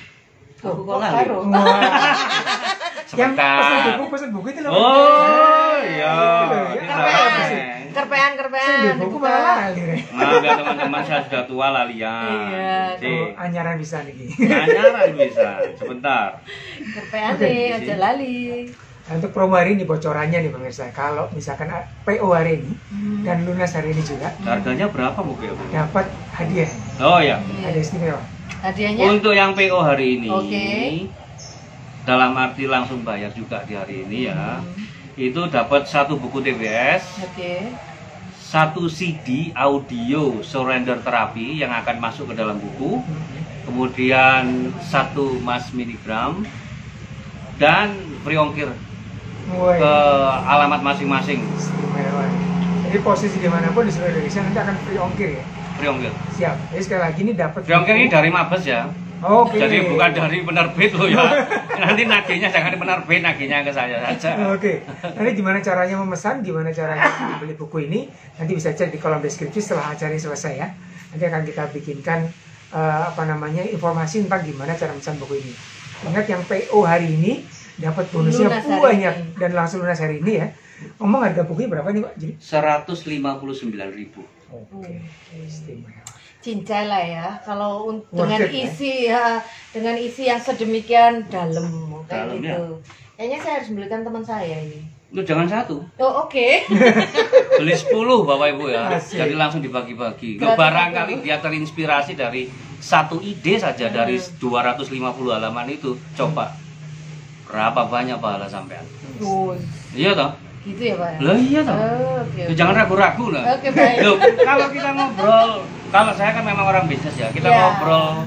Buku kok lali? baru. Wah. Yang Sebentar. pesan buku itu loh. Oh, iya. Kerpean. Saya buku dibuka. malah lali. Re. Maaf ya teman-teman, saya sudah tua lalian. Iya. Oh, anyaran bisa nih. Anyaran bisa. Sebentar. Kerpean Oke, nih, isi. aja lali. Nah, untuk promo hari ini bocorannya nih pemirsa, kalau misalkan PO hari ini dan lunas hari ini juga Harganya berapa Bu? dapat hadiah, Oh ya. ada istimewa. Hadiahnya? Untuk yang PO hari ini, Oke. dalam arti langsung bayar juga di hari ini ya, itu dapat 1 buku TBS, Oke. 1 CD audio surrender terapi yang akan masuk ke dalam buku, kemudian 1 mas miligram dan free ongkir Woi, ke alamat masing-masing. istimewa. Jadi posisi dimanapun di seluruh Indonesia nanti akan free ongkir ya. Free ongkir. Siap. Jadi sekali lagi ini dapat. Free ongkir ini dari Mabes ya. Oke. Jadi bukan dari penerbit loh ya. Nanti nagihnya jangan di penerbit, nagihnya ke saya saja. Oke. Nanti gimana caranya memesan, gimana caranya beli buku ini, nanti bisa cek di kolom deskripsi setelah acara ini selesai ya. Nanti akan kita bikinkan informasi tentang gimana cara memesan buku ini. Ingat yang PO hari ini dapat bonusnya Lunas hari banyak ini. dan langsung lunas hari ini ya. Ngomong harga bukunya berapa nih Pak? Jadi 159.000. oke, istimewa. Cincai lah ya. Kalau Worth dengan it, ya? isi dengan isi yang sedemikian dalam kayak Dalam, gitu. Kayaknya saya harus belikan teman saya ini. Lu jangan 1, Oh, oke. beli 10 Bapak Ibu ya. Asik. Jadi langsung dibagi-bagi. Gratis Barangkali satu. dia terinspirasi dari 1 ide saja dari 250 halaman itu. Coba berapa banyak pahala sampean? Oh, Iya toh? gitu ya, Pak. Lah iya toh. Oh, oke. Ya, jangan ragu-ragu lah. Oke, baik. Loh, kalau kita ngobrol, kalau saya kan memang orang bisnis ya, kita Ya. ngobrol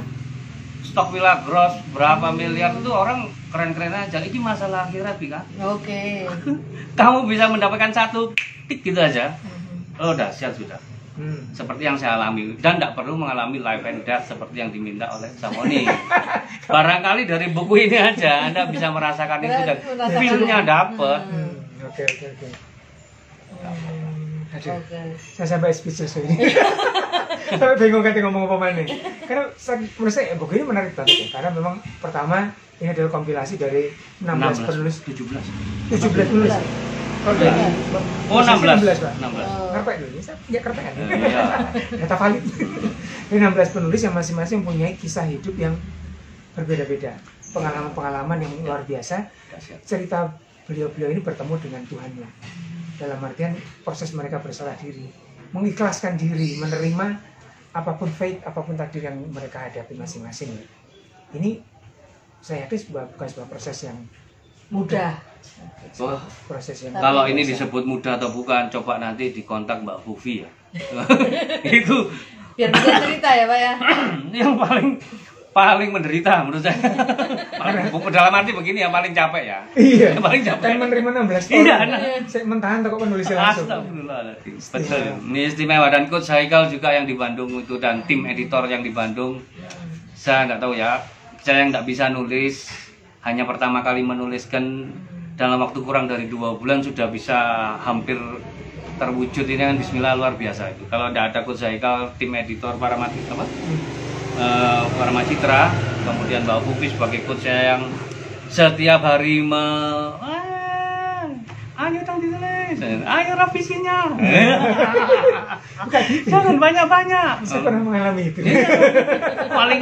stok villa gross berapa miliar itu orang keren-keren aja. Ini masalah akhirat kan. Oke. Kamu bisa mendapatkan 1 tik gitu aja. Oh, dahsyat sudah. Seperti yang saya alami dan tidak perlu mengalami life and death seperti yang diminta oleh Samoni. Barangkali dari buku ini aja Anda bisa merasakan itu dan feel-nya dapet. Oke. Aduh, Oke. saya sampai speechless ini. Sampai bingung kan ngomong apa mana. Karena menurut saya buku ini menarik banget ya. Karena memang pertama ini adalah kompilasi dari 16 penulis, 17 penulis. Kalau dari Oh, 16. Pak. 16. Kerpek dulu, ini saya punya kerpek kan? Iya. Data valid. Ini 16 penulis yang masing-masing mempunyai kisah hidup yang berbeda-beda. Pengalaman-pengalaman yang luar biasa. Dahsyat. Cerita beliau-beliau ini bertemu dengan Tuhannya. Dalam artian proses mereka bersalah diri, mengikhlaskan diri, menerima apapun fate, apapun takdir yang mereka hadapi masing-masing. Ini saya yakin bukan sebuah proses yang Mudah. Wah, proses yang kalau ini disebut mudah atau bukan, coba nanti dikontak Mbak Bufi ya. Itu Biar bisa cerita ya, Pak ya. yang paling menderita menurut saya. Dalam arti begini ya, paling capek ya. iya, Yang paling capek. kan menerima 16 Iya, tahun. nah. Saya mentahan kok penulisnya langsung. Astagfirullahaladzim. Betul. Ini istimewa dan Coach Haikal juga yang di Bandung itu dan tim editor yang di Bandung. Saya nggak tahu ya. Saya nggak bisa nulis. hanya pertama kali menuliskan dalam waktu kurang dari 2 bulan sudah bisa hampir terwujud. Ini kan bismillah luar biasa itu. Kalau tidak ada Coach Haikal, tim editor Parama Citra, kemudian Mbak Fufi sebagai coach saya yang setiap hari ayo dong ditulis, ayo revisinya, jangan banyak-banyak. Saya pernah mengalami itu. Paling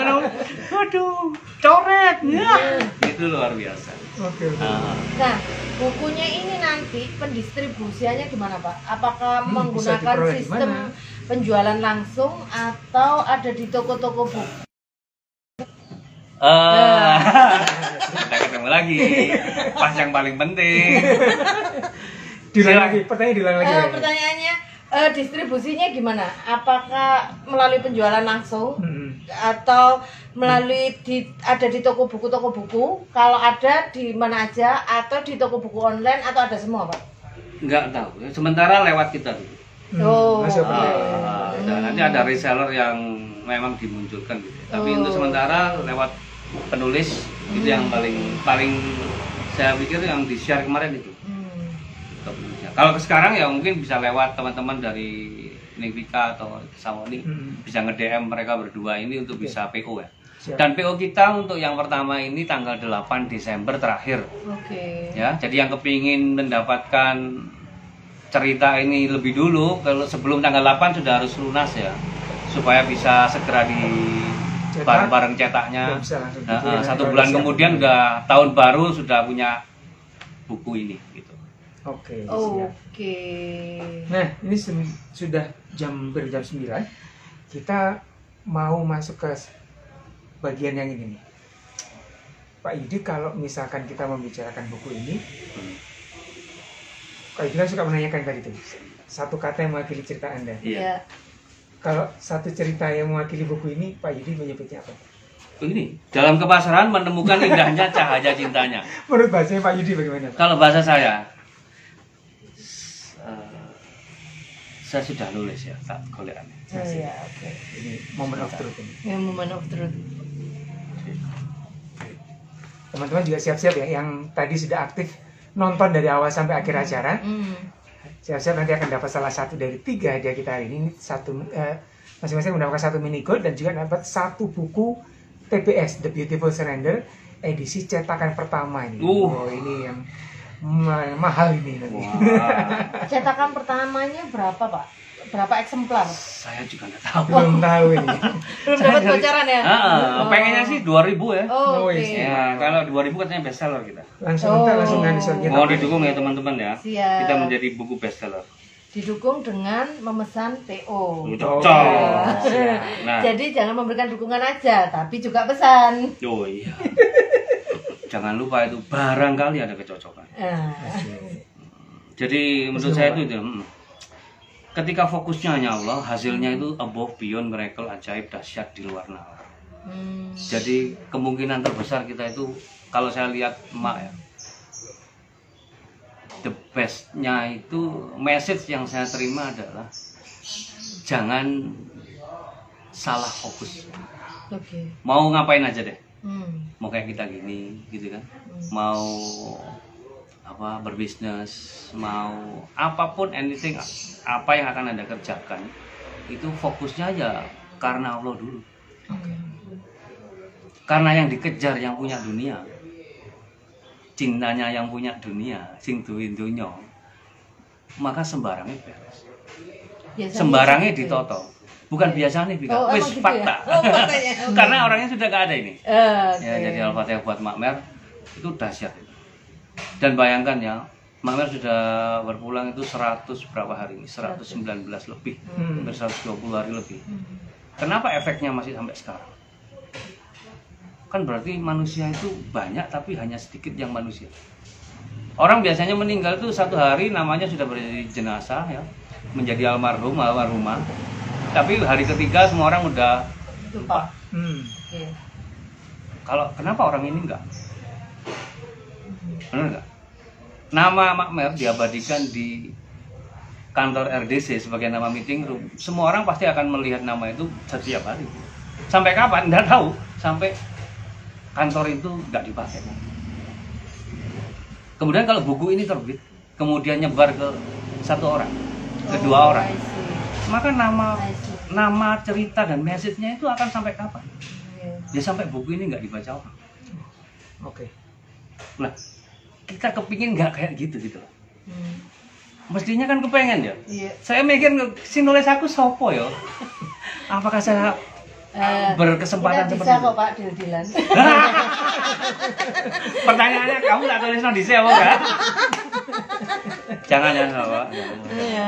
waduh, coret, ya. Itu luar biasa. Oke. Nah, bukunya ini nanti pendistribusiannya gimana Pak? Apakah Bisa menggunakan diperoleh di sistem mana? penjualan langsung atau ada di toko-toko buku? Kita ketemu lagi, pas yang paling penting. Diulang lagi. Pertanyaannya, distribusinya gimana? Apakah melalui penjualan langsung atau melalui ada di toko buku? Kalau ada di mana aja, atau di toko buku online, atau ada semua Pak? Nggak tahu. Sementara lewat kita dulu. Nanti ada reseller yang memang dimunculkan gitu. Tapi untuk sementara lewat penulis itu yang paling saya pikir yang di-share kemarin itu. Kalau sekarang ya mungkin bisa lewat teman-teman dari Nivika atau Sawoni bisa nge-DM mereka berdua ini untuk bisa PO ya. Dan PO kita untuk yang pertama ini tanggal 8 Desember terakhir. Ya, jadi yang kepingin mendapatkan cerita ini lebih dulu, kalau sebelum tanggal 8 sudah harus lunas ya, supaya bisa segera di bareng-bareng cetaknya. Nah, 1 bulan kemudian udah tahun baru sudah punya buku ini gitu. Oke. Nah, ini sudah jam 9. Kita mau masuk ke bagian yang ini nih. Pak Yudi, kalau misalkan kita membicarakan buku ini, Pak Yudi kan suka menanyakan tadi tuh, satu kata yang mewakili cerita Anda. Iya. Kalau satu cerita yang mewakili buku ini, Pak Yudi menyebutnya apa? Ini dalam kepasaran menemukan indahnya cahaya cintanya. Menurut bahasanya Pak Yudi bagaimana? Kalau bahasa saya sudah nulis ya, tak golekan. Ini moment of truth ini. Moment of truth. Teman-teman juga siap-siap ya, yang tadi sudah aktif nonton dari awal sampai akhir acara. Siap-siap nanti akan dapat salah satu dari 3 hadiah kita hari ini. Masing-masing mendapatkan 1 mini gold dan juga dapat 1 buku TBS The Beautiful Surrender edisi cetakan pertama ini. Ini yang mahal ini nanti. Cetakan pertamanya berapa Pak? Berapa eksemplar? Saya juga nggak tahu. Belum tahu ini. Belum dapat bocoran ya? Pengennya sih 2000 ya. Iya. Kalau 2000 katanya bestseller kita. Langsung kita. Mau didukung ya teman-teman ya. Siap. Kita menjadi buku bestseller. Didukung dengan memesan PO. Nah. Jadi jangan memberikan dukungan aja, tapi juga pesan. Oh iya. Jangan lupa itu barangkali ada kecocokan. Jadi menurut saya itu ketika fokusnya hanya Allah, hasilnya itu above, beyond, miracle, ajaib, dahsyat, di luar nalar. Jadi kemungkinan terbesar kita itu, kalau saya lihat Mak ya, the bestnya itu message yang saya terima adalah jangan salah fokus. Mau ngapain aja deh. Mau kayak kita gini gitu kan, mau berbisnis, mau apapun, anything, apa yang akan Anda kerjakan itu fokusnya aja karena Allah dulu. Karena yang dikejar yang punya dunia, cintanya yang punya dunia, sing duwe donya, maka sembarangnya beres. Sembarangnya ditoto. Bukan biasanya wis fakta. Karena orangnya sudah gak ada ini. Ya, jadi Al-Fatihah buat Makmer itu dahsyat. Dan bayangkan ya, Makmer sudah berpulang itu 100 berapa hari ini? 119 lebih. Hampir 120 hari lebih. Kenapa efeknya masih sampai sekarang? Kan berarti manusia itu banyak tapi hanya sedikit yang manusia. Orang biasanya meninggal itu 1 hari namanya sudah menjadi jenazah ya, menjadi almarhumah. Tapi hari ketiga semua orang udah lupa. Kalau kenapa orang ini enggak? Benar enggak? Nama Makmer diabadikan di kantor RDC sebagai nama meeting room. Semua orang pasti akan melihat nama itu setiap hari. Sampai kapan? Enggak tahu. Sampai kantor itu enggak dipakai. Kemudian kalau buku ini terbit, kemudian nyebar ke satu orang, kedua orang, I see. maka nama I see. nama cerita dan message-nya itu akan sampai kapan? Iya. Ya sampai buku ini nggak dibaca orang. Oke. Nah, kita kepingin nggak kayak gitu gitu. Hmm. Mestinya kan kepengen ya. Iya. Saya mikir si nulis aku sopo ya. Apakah saya berkesempatan kita seperti bisa itu? kok Pak deal-dealan. Pertanyaannya kamu tak tulis di sini apa enggak? Jangan ya, Pak. Iya.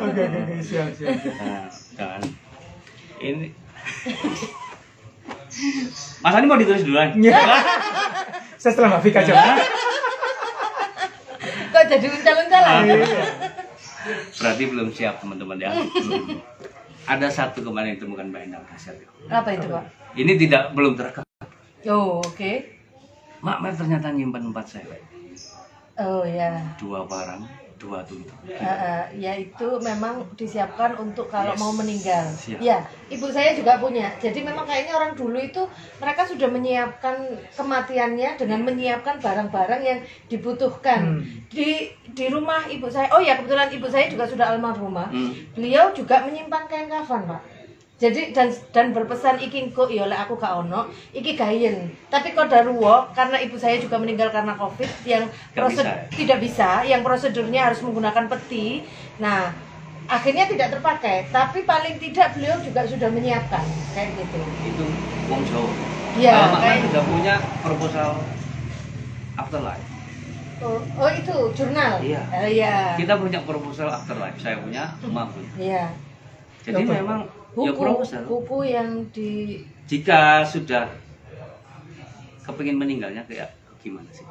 Oke, siap. Nah, jangan. Ini Mas Ani mau ditulis duluan? Saya setelah Mbak Vika coba. Kok jadi uncal-uncalan? Berarti belum siap teman-teman ya. Belum. Ada satu kemarin yang ditemukan Mbak Endang kaset. Apa itu Pak? Ini belum terekam. Oh, oke. Mak Mer ternyata nyimpan 4 cewek. Oh ya. 2 barang, 2 tulisan. Ya itu memang disiapkan untuk kalau Yes. mau meninggal. Siap. Ya, ibu saya juga punya. Jadi memang kayaknya orang dulu itu mereka sudah menyiapkan kematiannya dengan menyiapkan barang-barang yang dibutuhkan. Di rumah ibu saya. Oh ya, kebetulan ibu saya juga sudah almarhumah. Beliau juga menyimpan kain kafan, Pak. Jadi dan berpesan iki engko ya lek aku gak ono, iki gayen. Tapi kodaruwo karena ibu saya juga meninggal karena Covid yang tidak bisa, yang prosedurnya harus menggunakan peti. Nah, akhirnya tidak terpakai, tapi paling tidak beliau juga sudah menyiapkan kayak gitu. Itu wong Jawa. Iya, Mak Mer kayak juga punya proposal afterlife. oh itu jurnal. Iya. Iya. Kita punya proposal afterlife. Saya punya, Emak punya. Iya. Jadi Apa? memang ya proposal. Buku yang di Jika sudah kepingin meninggalnya kayak gimana sih?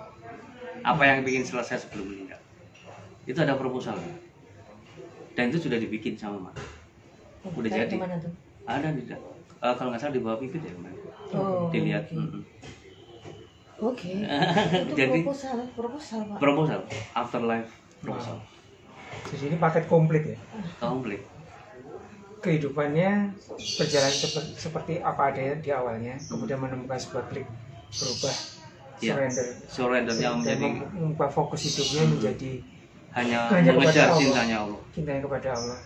Apa yang ingin selesai sebelum meninggal? Itu ada proposal. Dan itu sudah dibikin sama Mak. Udah kayak jadi. Gimana tuh? Ada tidak? Kalau nggak salah di bawah Pipit ya kemarin. Oh, Dilihat. oke. Oke. Itu Jadi proposal Pak. proposal afterlife proposal. Jadi ini paket komplit ya. Komplit. Kehidupannya berjalan seperti apa adanya di awalnya, kemudian menemukan sebuah klik berubah, Ya. Surrendernya dan menjadi mengubah fokus hidupnya menjadi hanya kepada mengejar Allah. cintanya Allah. cintanya kepada Allah.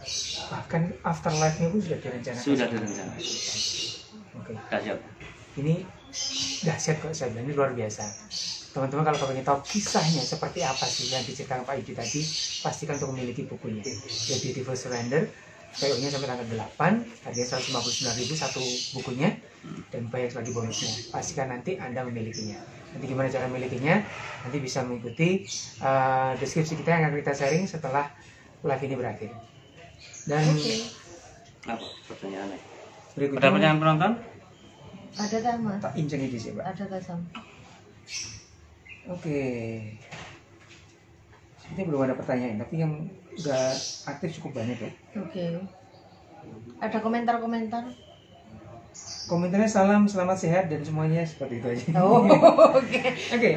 Bahkan afterlife-nya pun sudah direncanakan. Sudah direncanakan. Oke. Dahsyat. Ini dahsyat kok saya bilang, ini luar biasa. Teman-teman kalau pengen tahu kisahnya seperti apa sih yang diceritakan Pak Yudi tadi, pastikan untuk memiliki bukunya. The Beautiful Surrender. PO-nya sampai tanggal 8, harganya 159.000 satu bukunya, dan banyak lagi bonusnya. Pastikan nanti Anda memilikinya. Nanti gimana cara memilikinya? Nanti bisa mengikuti deskripsi kita yang akan kita sharing setelah live ini berakhir. Dan Apa pertanyaannya? berikutnya Ada pertanyaan penonton? Ada taman. tak inceng ini sih, Pak. Ada tasam. Oke. Ini belum ada pertanyaan, tapi yang udah aktif cukup banyak ya. Oke. Ada komentar-komentar? Komentarnya selamat sehat dan semuanya seperti itu aja. Oh, oke. Oke.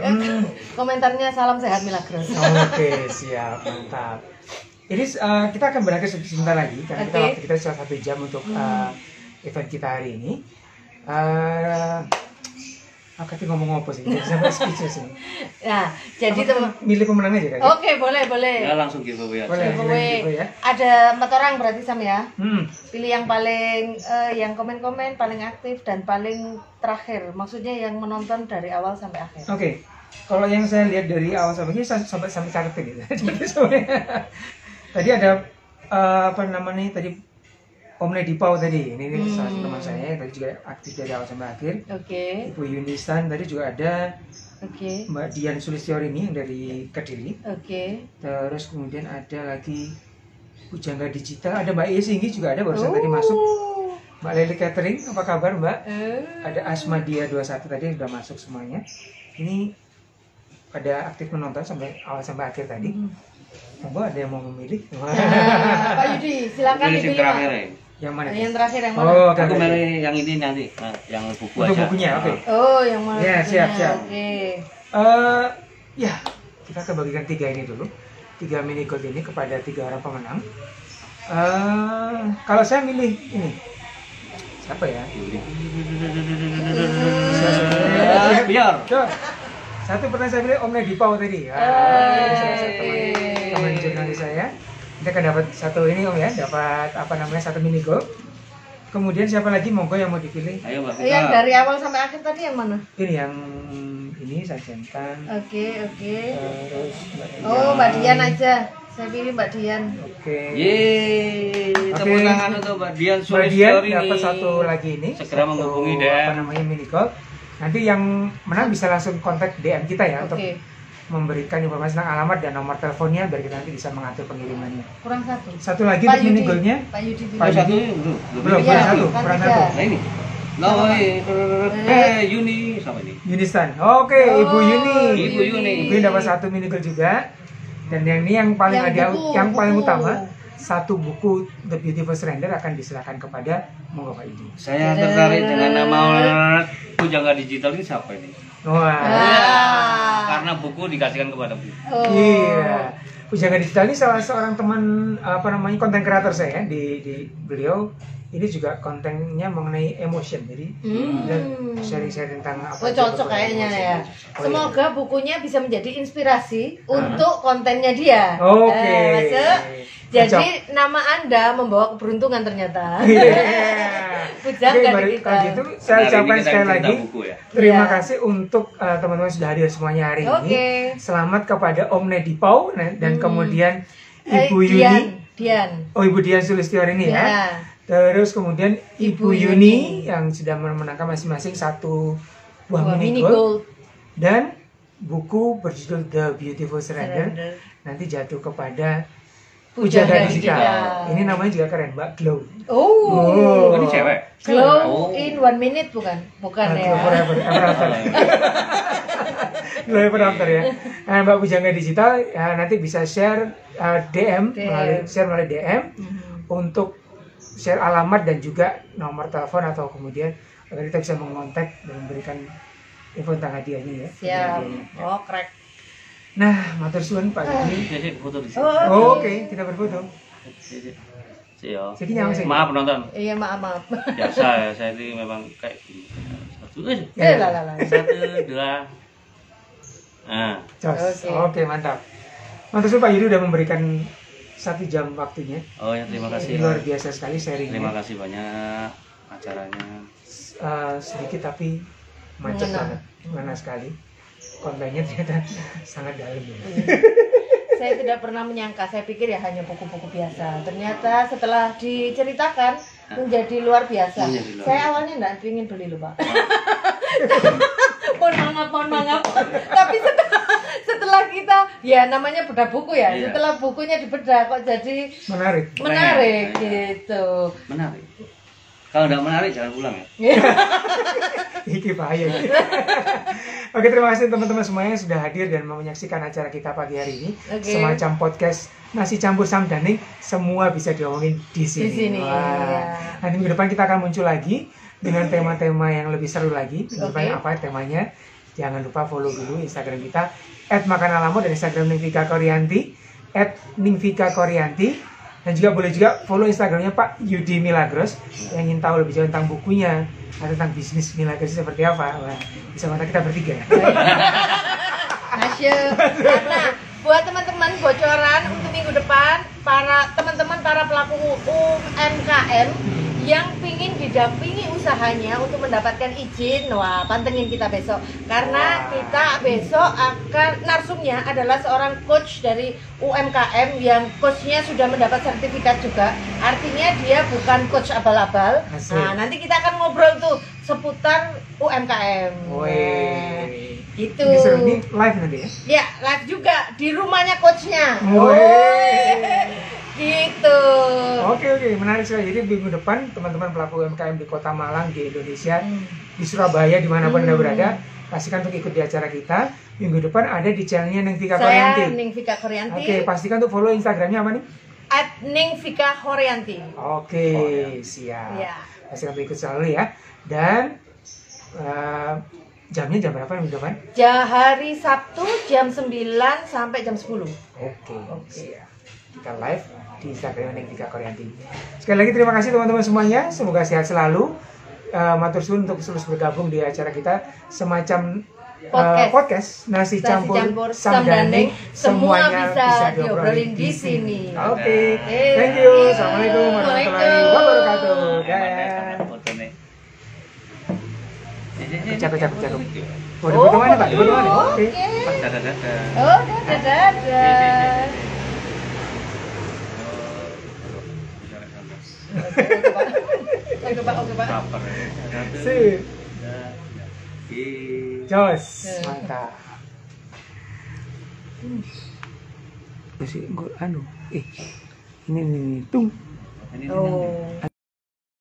Komentarnya salam sehat Milagros. Oke, siap, mantap. Ini kita akan berakhir sebentar lagi karena kita waktu kita cuma 1 jam untuk event kita hari ini. Aku ngomong apa sih? Jadi sampai speechless ini. Nah, jadi teman. Milih pemenangnya aja kan? Oke, boleh. Ya langsung giveaway aja. Boleh. Giveaway. ya. Ada 4 orang berarti Sam ya. Hmm. Pilih yang paling yang komen-komen paling aktif dan paling terakhir. Maksudnya yang menonton dari awal sampai akhir. Oke. Kalau yang saya lihat dari awal sampai ini sampai kartu gitu. Jadi sebenarnya tadi ada apa namanya tadi Om Nedi Pau tadi, ini salah satu teman saya tadi juga aktif dari awal sampai akhir. Oke. Ibu Yunistan tadi juga ada. Oke. Mbak Dian Sulistyorini yang dari Kediri. Oke. Terus kemudian ada lagi Pujangga Digital, ada Mbak Singgi juga ada barusan tadi masuk. Mbak Leli Catering, apa kabar Mbak? Ada Asma Dia 21 tadi yang sudah masuk semuanya. Ini pada aktif menonton sampai awal sampai akhir tadi. Monggo ada yang mau memilih? Pak Yudi, silakan Pilih yang dipilih. terakhir Pak. ya. Yang mana? Yang terakhir yang mana? Oh, Aku milih yang ini nanti, yang buku untuk aja. bukunya, oke. Oh, yang mana? Ya, bukunya? siap. Oke. Ya, kita akan bagikan 3 ini dulu. 3 mini gold ini kepada 3 orang pemenang. Kalau saya milih ini, siapa ya? Biar. Coba. Satu pernah saya pilih Om Nedi Pau tadi. Salah satu teman jurnalis saya. Kita akan dapat satu ini Om ya, dapat apa namanya satu mini gold. Kemudian siapa lagi monggo yang mau dipilih? Ayo Mbak. Yang dari awal sampai akhir tadi yang mana? Ini yang ini saya centang. Oke. Terus Mbak Dian aja. Saya pilih Mbak Dian. Oke. Yeay, tepuk tangan untuk Mbak Dian Mbak Sulistyo Dian ini. dapat satu lagi ini. Segera satu, menghubungi DM. Apa namanya mini gold. Nanti yang menang bisa langsung kontak DM kita ya untuk memberikan informasi tentang alamat dan nomor teleponnya biar kita nanti bisa mengatur pengirimannya. Kurang satu. Satu lagi Pak untuk mini Yudi. goldnya. Pak Yudi. Pak Satu Yudi. belum. Belum, Iya, kurang satu, kan kurang tiga. satu. Nah ini. Yuni sama ini. Yunistan. Oke, Ibu Yuni. Ibu Yuni. Ibu Yuni dapat satu mini gold juga. Dan yang ini yang paling paling utama, satu buku The Beautiful Surrender akan diserahkan kepada monggo Pak Yudi. Saya tertarik dengan nama Pujangga Digital ini siapa ini? Wah. Karena buku dikasihkan kepada buku. Iya. Pujangga Digital ini salah seorang teman apa namanya konten kreator saya di beliau ini juga kontennya mengenai emotion jadi dan sharing tentang apa cocok kayaknya ya. Oh, Semoga bukunya bisa menjadi inspirasi untuk kontennya dia. Oke. Masuk. Jadi nama Anda membawa keberuntungan ternyata. Pujangga Oke, kita. kalau gitu saya ucapkan sekali lagi Ya. terima kasih untuk teman-teman sudah hadir semuanya hari ini. Selamat kepada Om Nedi Pau dan kemudian Ibu Yuni. Dian. Oh, Ibu Dian Sulistyo ini ya. Terus kemudian Ibu Yuni yang sudah memenangkan masing-masing satu buah mini gold dan buku berjudul The Beautiful Surrender nanti jatuh kepada Pujangga Digital. Ini namanya juga keren, Mbak, Glow. Oh, ini cewek. Glow in 1 minute bukan? Bukan ya. Glow forever, ever after. Glow ever after ya. Nah, Mbak Pujangga Digital nanti bisa share DM melalui DM untuk share alamat dan juga nomor telepon atau kemudian agar kita bisa mengontak dan memberikan info tentang hadiahnya ya. Siap. Oh, krek. Nah, matur suwun Pak Yudi. Foto di sini. Oke, kita berfoto. Siap. Siki nyaman sih. Maaf penonton. Iya, maaf. Biasa ya, saya ini memang kayak gini. Satu, Lah. 1, 2. Nah, Jos. Oke, mantap. Matur suwun Pak Yudi udah memberikan 1 jam waktunya. oh ya terima kasih. Luar biasa sekali sharingnya. Terima kasih banyak acaranya. Sedikit tapi macet banget, mana sekali. Kontennya ternyata sangat dalam ya. Saya tidak pernah menyangka, saya pikir ya hanya buku-buku biasa. Ternyata setelah diceritakan menjadi luar biasa. Saya awalnya enggak ingin beli loh, Pak. Mohon maaf. Tapi setelah kita, ya namanya bedah buku ya. Setelah bukunya dibedah kok jadi menarik gitu. Menarik. Kalau enggak menarik jangan pulang ya. Iki bahaya. Oke, terima kasih teman-teman semuanya yang sudah hadir dan mau menyaksikan acara kita pagi hari ini. Semacam podcast nasi campur samdaning, semua bisa diomongin di sini. Wah. Nanti minggu depan kita akan muncul lagi dengan tema-tema yang lebih seru lagi. Minggu depan apa temanya? Jangan lupa follow dulu Instagram kita @makanalamo dan Instagram Ningvika Koryanti @ningvika_koryanti. Dan juga boleh juga follow Instagramnya Pak Yudi Milagros yang ingin tahu lebih jauh tentang bukunya atau tentang bisnis Milagros seperti apa. Wah, bisa kontak kita bertiga. Asyik. Karena buat teman-teman bocoran untuk minggu depan para teman-teman para pelaku UMKM yang pingin didampingi usahanya untuk mendapatkan izin, wah pantengin kita besok karena kita besok akan narsumnya adalah seorang coach dari UMKM yang coachnya sudah mendapat sertifikat juga, artinya dia bukan coach abal-abal. Nah nanti kita akan ngobrol tuh seputar UMKM. Gitu. Ini live nanti ya? Ya live juga di rumahnya coachnya. Gitu. Oke, menarik sekali. Jadi minggu depan teman-teman pelaku UMKM di Kota Malang, di Indonesia, di Surabaya, dimanapun Anda berada, pastikan untuk ikut di acara kita. Minggu depan ada di channelnya Ningvika Koryanti. Saya Ningvika Koryanti. Oke, pastikan untuk follow Instagramnya apa nih? @ningvika Koryanti. Oke, siap. Ya. Pastikan untuk ikut selalu ya. Dan jamnya jam berapa minggu depan? Hari Sabtu jam 9 sampai jam 10. Oke. Siap. Kita live di Instagram Ningvika Koryanti. Sekali lagi terima kasih teman-teman semuanya. Semoga sehat selalu. Matur suwun untuk terus bergabung di acara kita semacam podcast nasi campur samdane, semuanya bisa diobrolin di sini. Oke, thank you. Assalamualaikum warahmatullahi wabarakatuh. Cakep. Oh, di mana Pak? Di mana? Oke. Dadah. Oh, dadah. Oke, Pak. Sip. Jos, mantap. Terus gue ini tung. Oh.